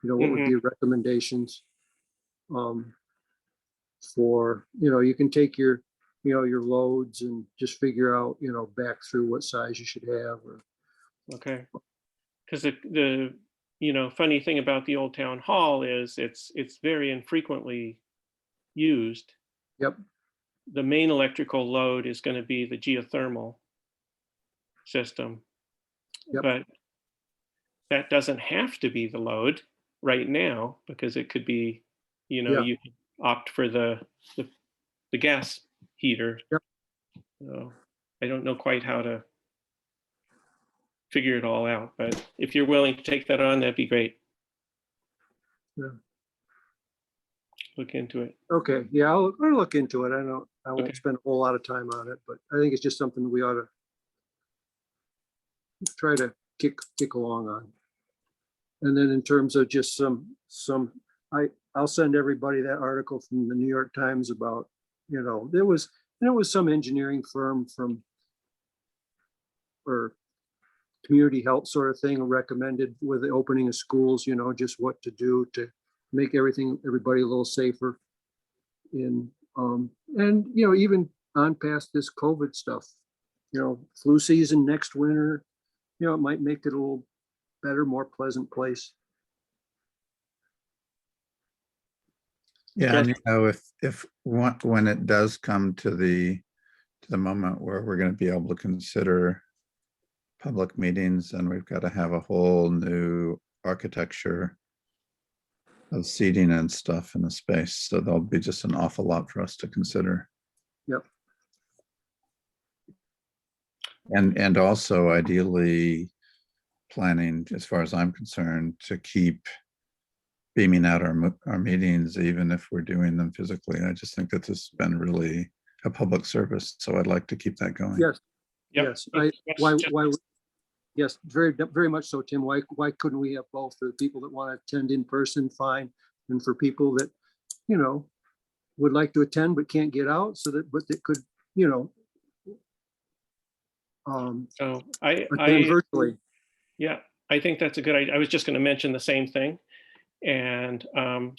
what would be recommendations. For, you can take your loads and just figure out, back through what size you should have. Or Okay. Because the funny thing about the old town hall is it's very infrequently used. Yep. The main electrical load is going to be the geothermal system. Yep. But that doesn't have to be the load right now, because it could be, you could opt for the gas heater. Yep. So I don't know quite how to figure it all out, but if you're willing to take that on, that'd be great. Yeah. Look into it. Okay, yeah, I'll look into it. I won't Okay. spend a whole lot of time on it, but I think it's just something we ought to try to kick along on. And then in terms of just I'll send everybody that article from the New York Times about, there was some engineering firm or community health sort of thing recommended with the opening of schools, just what to do to make everybody a little safer. And even on past this COVID stuff, flu season next winter, it might make it a little better, more pleasant place. Yeah, and if when it does come to the moment where we're going to be able to consider public meetings, and we've got to have a whole new architecture of seating and stuff in the space, so there'll be just an awful lot for us to consider. Yep. And also ideally planning, as far as I'm concerned, to keep beaming out our meetings, even if we're doing them physically. I just think that this has been really a public service, so I'd like to keep that going. Yes. Yep. Yes. That's Why? Yes, very, very much so, Tim. Why couldn't we have both? For the people that want to attend in person, fine. And for people that, would like to attend but can't get out, but they could, So attend virtually. Yeah, I think that's a good idea. I was just going to mention the same thing. And I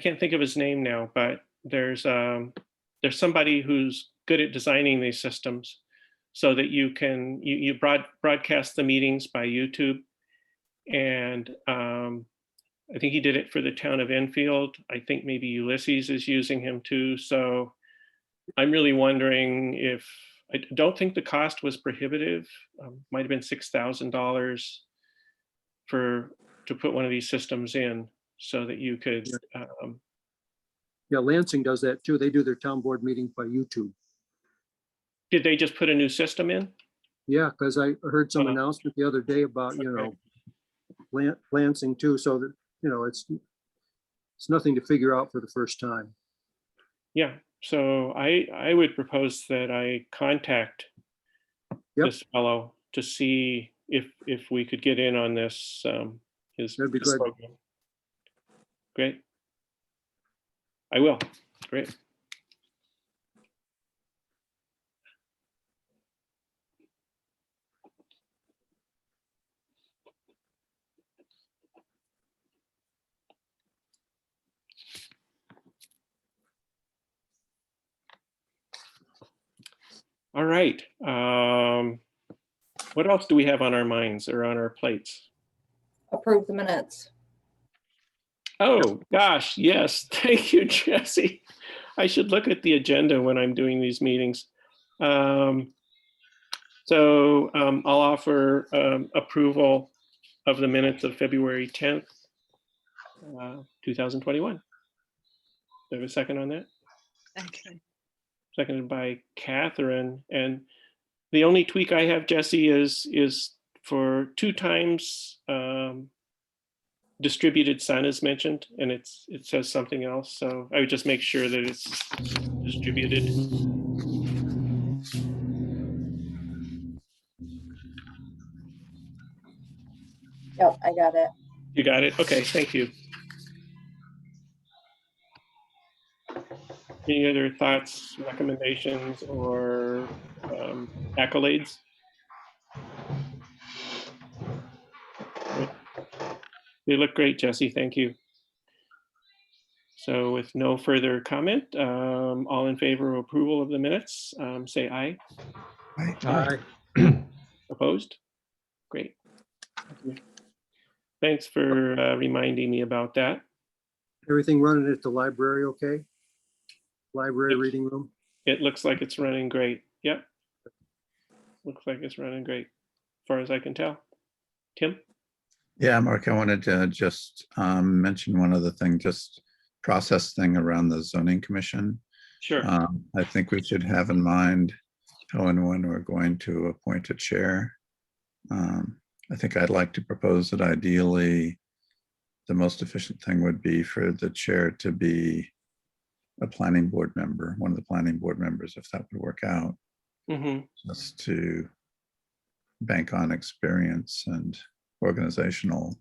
can't think of his name now, but there's somebody who's good at designing these systems so that you can broadcast the meetings by YouTube. And I think he did it for the town of Enfield. I think maybe Ulysses is using him too. So I'm really wondering if, I don't think the cost was prohibitive. Might have been $6,000 to put one of these systems in, so that you could. Yeah, Lansing does that too. They do their town board meetings by YouTube. Did they just put a new system in? Yeah, because I heard some announcement the other day about, Lansing too, so that, it's nothing to figure out for the first time. Yeah, so I would propose that I contact this fellow to see if we could get in on this. That'd be his good. program. Great. I will. Great. All right. What else do we have on our minds or on our plates? Approve the minutes. Oh, gosh, yes. Thank you, Jesse. I should look at the agenda when I'm doing these meetings. I'll offer approval of the minutes of February 10th, 2021. Do I have a second on that? Okay. Seconded by Catherine. And the only tweak I have, Jesse, is for 2 times distributed sun is mentioned, and it says something else. So I would just make sure that it's distributed. Yep, I got it. You got it? Okay, thank you. Any other thoughts, recommendations, or accolades? They look great, Jesse. Thank you. So with no further comment, all in favor of approval of the minutes, say aye. Aye. Opposed? Great. Thank you. Thanks for reminding me about that. Everything running at the library, okay? Library Yes. reading room? It looks like it's running great. Yep. Looks like it's running great, as far as I can tell. Tim? Yeah, Mark, I wanted to just mention one other thing, just process thing around the zoning commission. Sure. I think we should have in mind how and when we're going to appoint a chair. I think I'd like to propose that ideally the most efficient thing would be for the chair to be a planning board member, one of the planning board members, if that would work out, Mm-hmm. just to bank on experience and organizational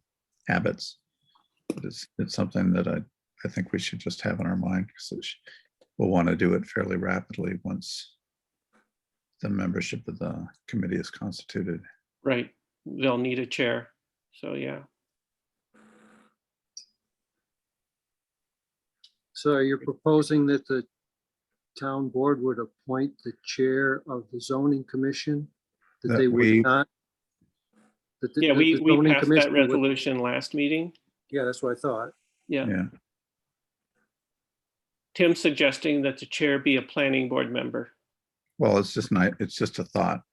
habits. But it's something that I think we should just have in our mind, because we'll want to do it fairly rapidly once the membership of the committee is constituted. Right. They'll need a chair. So yeah. So you're proposing that the town board would appoint the chair of the zoning commission? That That they we- would not? That the- Yeah, that we the zoning passed that commission would- resolution last meeting. Yeah, that's what I thought. Yeah. Yeah, Tim suggesting that the chair be a planning board member. well, it's just not, it's just a thought,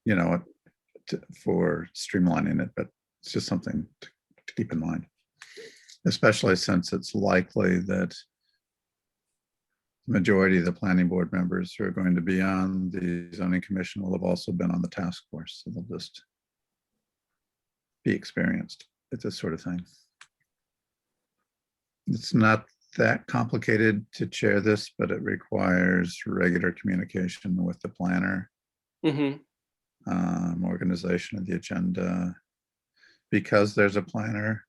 for streamlining it, but it's just something to keep in mind. Especially since it's likely that the majority of the planning board members who are going to be on the zoning commission will have also been on the task force, so they'll just be experienced at this sort of thing. It's not that complicated to chair this, but it requires regular communication with the planner, Mm-hmm. organization of the agenda. Because there's a planner,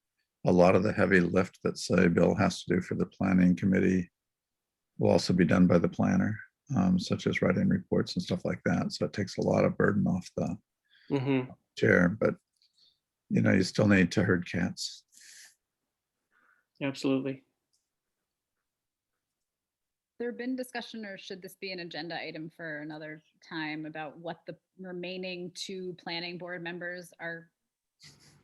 a lot of the heavy lift that, say, Bill has to do for the planning committee will also be done by the planner, such as writing reports and stuff like that. So it takes a lot of burden off the Mm-hmm. chair, but you still need to herd cats. Absolutely. There been discussion, or should this be an agenda item for another time, about what the remaining 2 planning board members are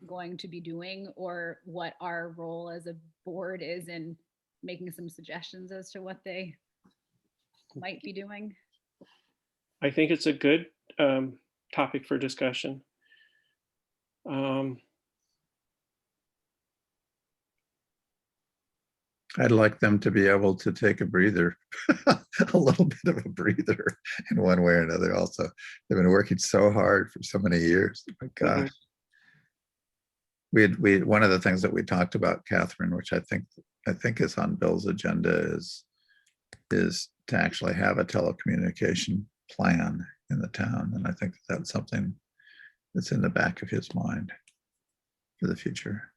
going to be doing, or what our role as a board is in making some suggestions as to what they might be doing? I think it's a good topic for discussion. I'd like them to be able to take a breather, a little bit of a breather in one way or another. Also, they've been working so hard for so many years. My gosh. We one of the things that we talked about, Catherine, which I think is on Bill's agenda, is to actually have a telecommunication plan in the town. And I think that's something that's in the back of his mind for the future.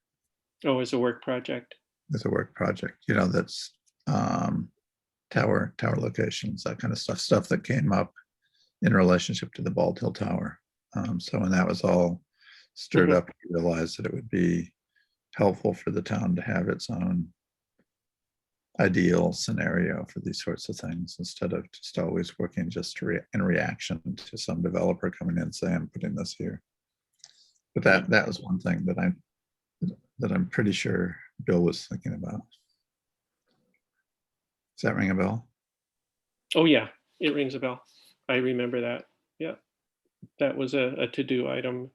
Oh, as a work project. As a work project, that's tower locations, that kind of stuff that came up in relationship to the Bald Hill Tower. So when that was all stirred Mhm. up, we realized that it would be helpful for the town to have its own ideal scenario for these sorts of things, instead of just always working just in reaction to some developer coming in saying, I'm putting this here. But that was one thing that I'm pretty sure Bill was thinking about. Does that ring a bell? Oh, yeah, it rings a bell. I remember that. Yeah, that was a to-do item.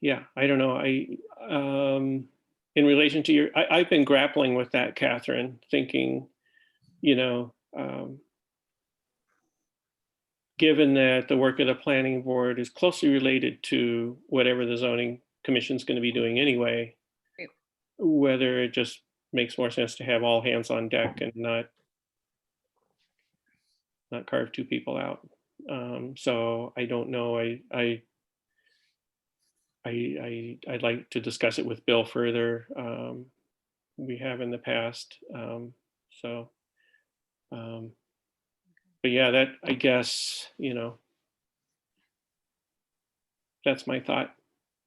Yeah, I don't know. In relation to I've been grappling with that, Catherine, thinking, given that the work of the planning board is closely related to whatever the zoning commission is going to be doing anyway, Right. whether it just makes more sense to have all hands on deck and not carve two people out. So I don't know. I'd like to discuss it with Bill further. We have in the past. But yeah, that, I guess, that's my thought,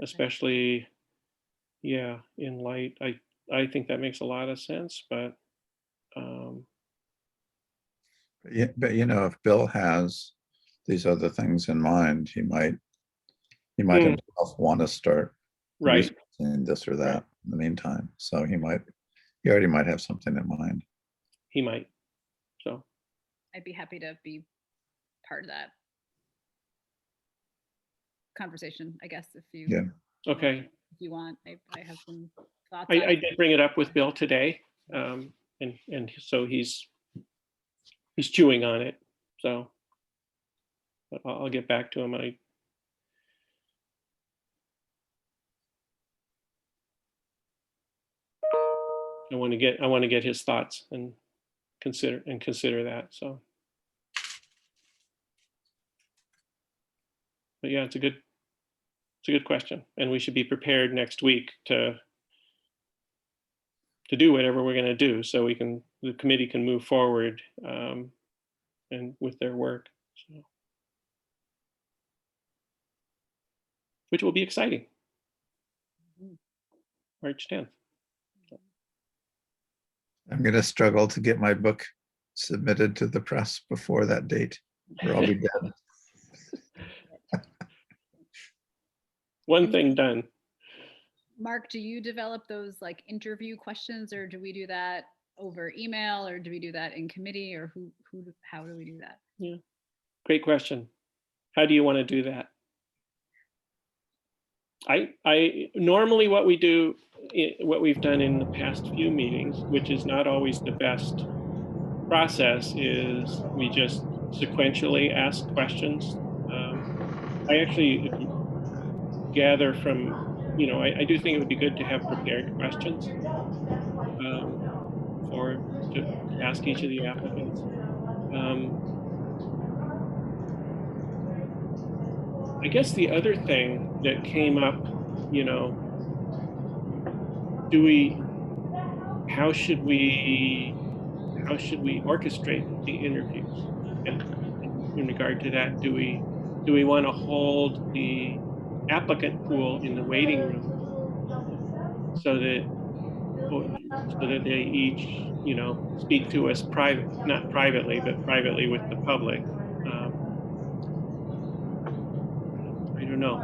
especially, yeah, in light, I think that makes a lot of sense, but Yeah, but if Bill has these other things in mind, he might himself want to start right, researching this or that in the meantime. So he already might have something in mind. he might. So I'd be happy to be part of that conversation, I guess, if you. Yeah. okay. If you want, I have some thoughts. on I it. did bring it up with Bill today, and so he's chewing on it. So but I'll get back to him. I want to get his thoughts and consider that. So, but yeah, it's a good question, and we should be prepared next week to do whatever we're going to do, so the committee can move forward and with their work, so, which will be exciting. March 10th. I'm going to struggle to get my book submitted to the press before that date, or I'll be dead. One thing done. Mark, do you develop those like interview questions, or do we do that over email, or do we do that in committee, or how do we do that? Yeah, great question. How do you want to do that? I normally what we do, what we've done in the past few meetings, which is not always the best process, is we just sequentially ask questions. I actually gather from, I do think it would be good to have prepared questions to ask each of the applicants. I guess the other thing that came up, how should we orchestrate the interviews? And in regard to that, do we want to hold the applicant pool in the waiting room so that they each, speak to us not privately, but privately with the public? I don't know.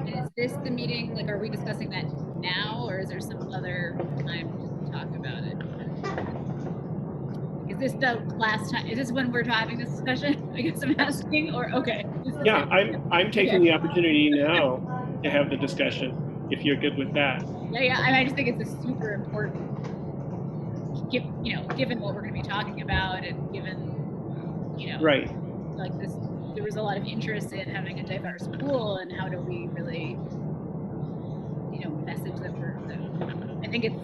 Is this the meeting, like, are we discussing that now, or is there some other time to talk about it? Is this the last time? Is this when we're having this discussion? I guess I'm asking, or okay. Yeah, I'm taking the opportunity now to have the discussion, if you're good with that. Yeah. I just think it's a super important, given what we're going to be talking about, and given, Right. like this, there was a lot of interest in having a diverse pool, and how do we really, message that I think it's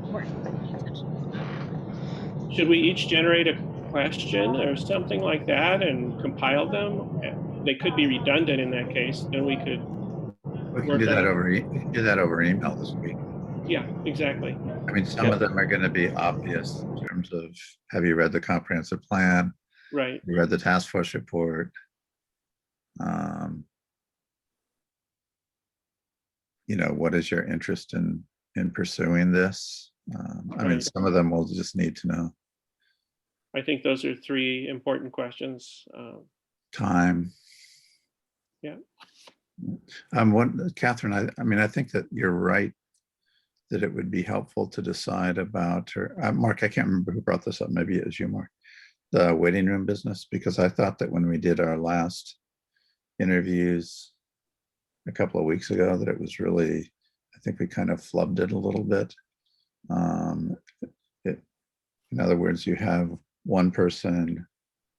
important to pay attention to that. Should we each generate a question or something like that and compile them? They could be redundant in that case. Then we could. We can do that over email this week. Yeah, exactly. I mean, some of them are going to be obvious in terms of, have you read the comprehensive plan? Right. You read the task force report? what is your interest in pursuing this? I mean, Right. some of them we'll just need to know. I think those are three important questions. Time. Yeah. Catherine, I mean, I think that you're right, that it would be helpful to decide about, or Mark, I can't remember who brought this up. Maybe it was you, Mark, the waiting room business, because I thought that when we did our last interviews a couple of weeks ago, that it was really, I think we kind of flubbed it a little bit. In other words, you have one person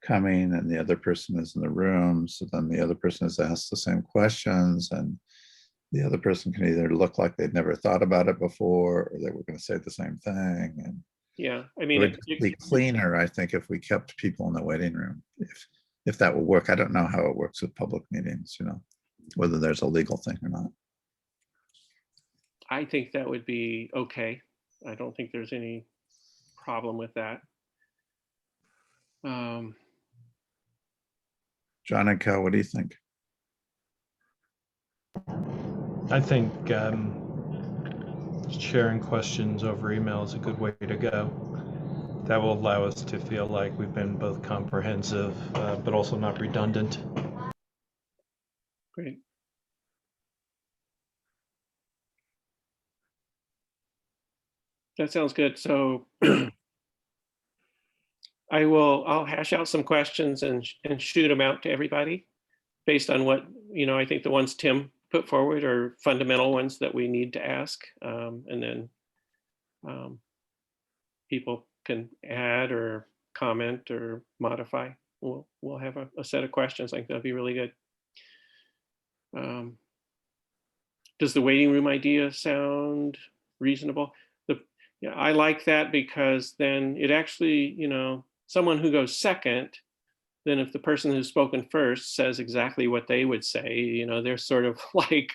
coming and the other person is in the room. So then the other person is asked the same questions, and the other person can either look like they'd never thought about it before, or they were going to say the same thing. And Yeah, I it mean, would be cleaner, I think, if we kept people in the waiting room, if that will work. I don't know how it works with public meetings, whether there's a legal thing or not. I think that would be okay. I don't think there's any problem with that. John and Cal, what do you think? I think sharing questions over email is a good way to go. That will allow us to feel like we've been both comprehensive, but also not redundant. Great. That sounds good. So I'll hash out some questions and shoot them out to everybody based on what, I think the ones Tim put forward are fundamental ones that we need to ask. And then people can add or comment or modify. We'll have a set of questions. I think that'll be really good. Does the waiting room idea sound reasonable? Yeah, I like that, because then it actually, someone who goes second, then if the person who's spoken first says exactly what they would say, they're sort of like,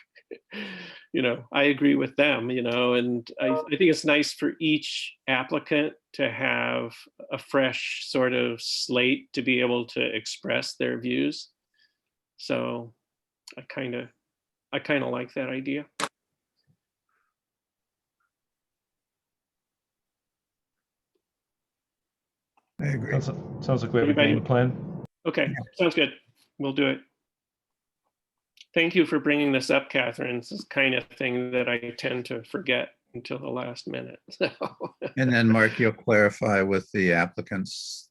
I agree with them, and I think it's nice for each applicant to have a fresh sort of slate to be able to express their views. So I kind of like that idea. I agree. Sounds like we have a Everybody- game plan. Okay, sounds good. We'll do it. Thank you for bringing this up, Catherine. This is kind of thing that I tend to forget until the last minute. So. And then Mark, you'll clarify with the applicants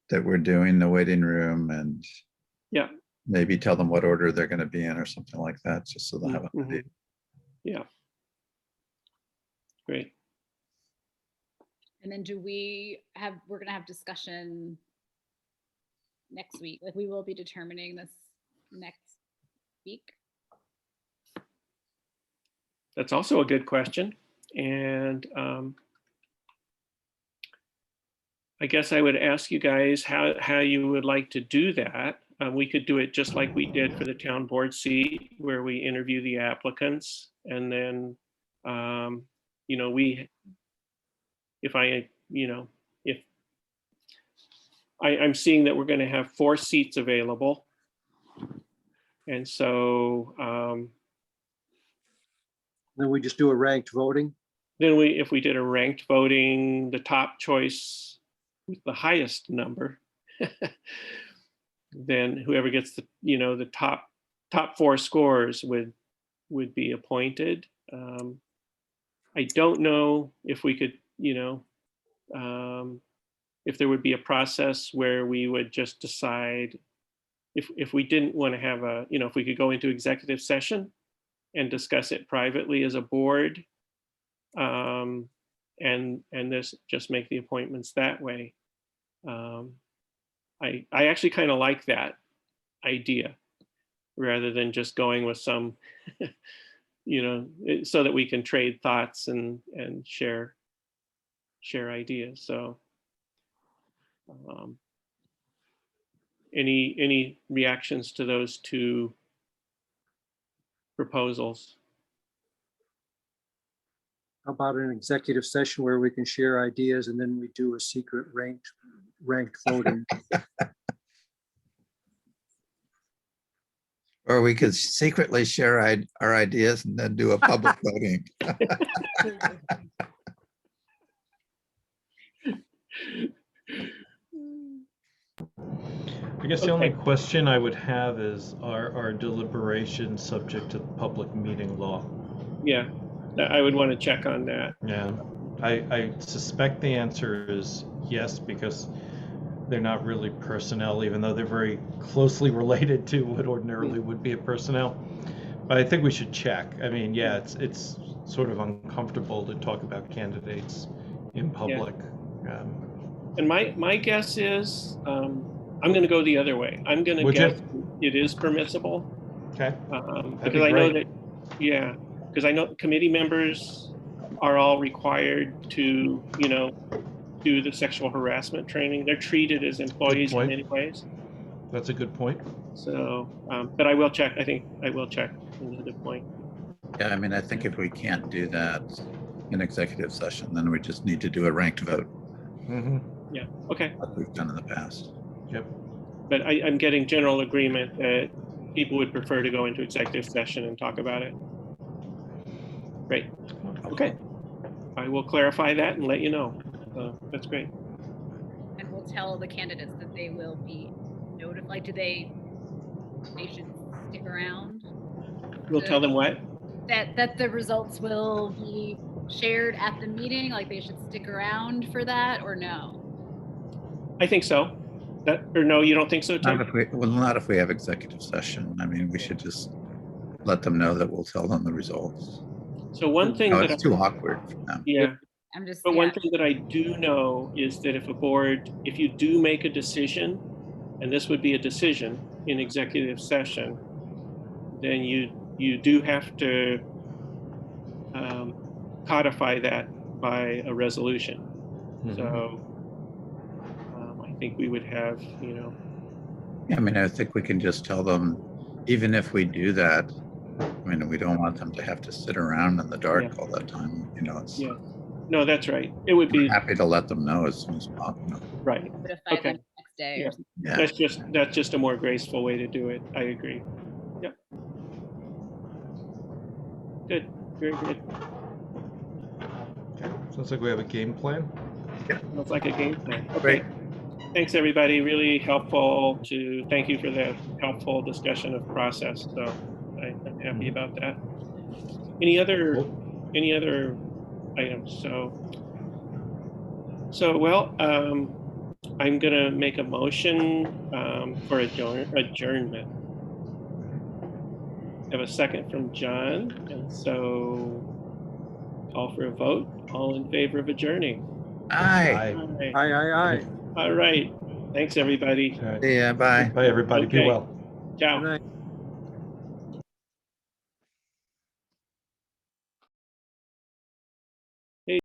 that we're doing the waiting room, and Yeah. maybe tell them what order they're going to be in or something like that, just so they'll have an Mhm. idea. Yeah. Great. And then we're gonna have discussion next week, like we will be determining this next week. That's also a good question. And I guess I would ask you guys how you would like to do that. We could do it just like we did for the town board seat, where we interview the applicants, and then, if I'm seeing that we're going to have 4 seats available. And so Then we just do a ranked voting. then if we did a ranked voting, the top choice with the highest number, then whoever gets the top 4 scores would be appointed. I don't know if we could, if there would be a process where we would just decide if we didn't want to have if we could go into executive session and discuss it privately as a board, and this just make the appointments that way. I actually kind of like that idea, rather than just going with some, so that we can trade thoughts and share ideas. So any reactions to those 2 proposals? How about an executive session where we can share ideas and then we do a secret ranked voting? Or we could secretly share our ideas and then do a public voting. I guess the only Okay. question I would have is, are deliberations subject to public meeting law? Yeah, I would want to check on that. Yeah, I suspect the answer is yes, because they're not really personnel, even though they're very closely related to what ordinarily would be a personnel. But I think we should check. I mean, yeah, it's sort of uncomfortable to talk about candidates in public. And my guess is, I'm going to go the other way. I'm going to Would you? guess it is permissible. Okay. Because I know that, yeah, because I know committee members are all required to, do the sexual harassment training. They're treated as employees in point. many ways. That's a good point. So, but I will check. I think I will check. That's a good point. Yeah, I mean, I think if we can't do that in executive session, then we just need to do a ranked vote Mm-hmm. Yeah. Okay. like we've done in the past. Yep. But I'm getting general agreement that people would prefer to go into executive session and talk about it. Great. Okay. I will clarify that and let you know. That's great. And we'll tell the candidates that they will be notified. They should stick around. We'll tell them what? That the results will be shared at the meeting, like they should stick around for that, or no? I think so. Or no, you don't think so, Tim? Not if we have executive session. I mean, we should just let them know that we'll tell them the results. So one thing No, that it's too awkward for them. yeah, I'm just, but yeah. one thing that I do know is that if you do make a decision, and this would be a decision in executive session, then you do have to codify that by a resolution. Mhm. So I think we would have, Yeah, I mean, I think we can just tell them, even if we do that, I mean, we don't want them to have to sit around in the dark Yeah. all that time. It's yeah. No, that's right. It would we're be happy to let them know as soon as possible. right. Notify Okay. them next day Yeah. or something. Yeah, That's just a more graceful way to do it. I agree. Yep. Good. Very good. Okay. Sounds like we have a game plan. Looks like a game plan. Okay. Great. Thanks, everybody. Really helpful thank you for the helpful discussion of process. So I'm happy about that. Any other items? So well, I'm gonna make a motion for adjournment. I have a second from John, and so call for a vote. All in favor of adjourning? Aye. All right. Aye. All right. Thanks, everybody. All right. Yeah, bye. Bye, everybody. Be Okay. well. Ciao. Good night.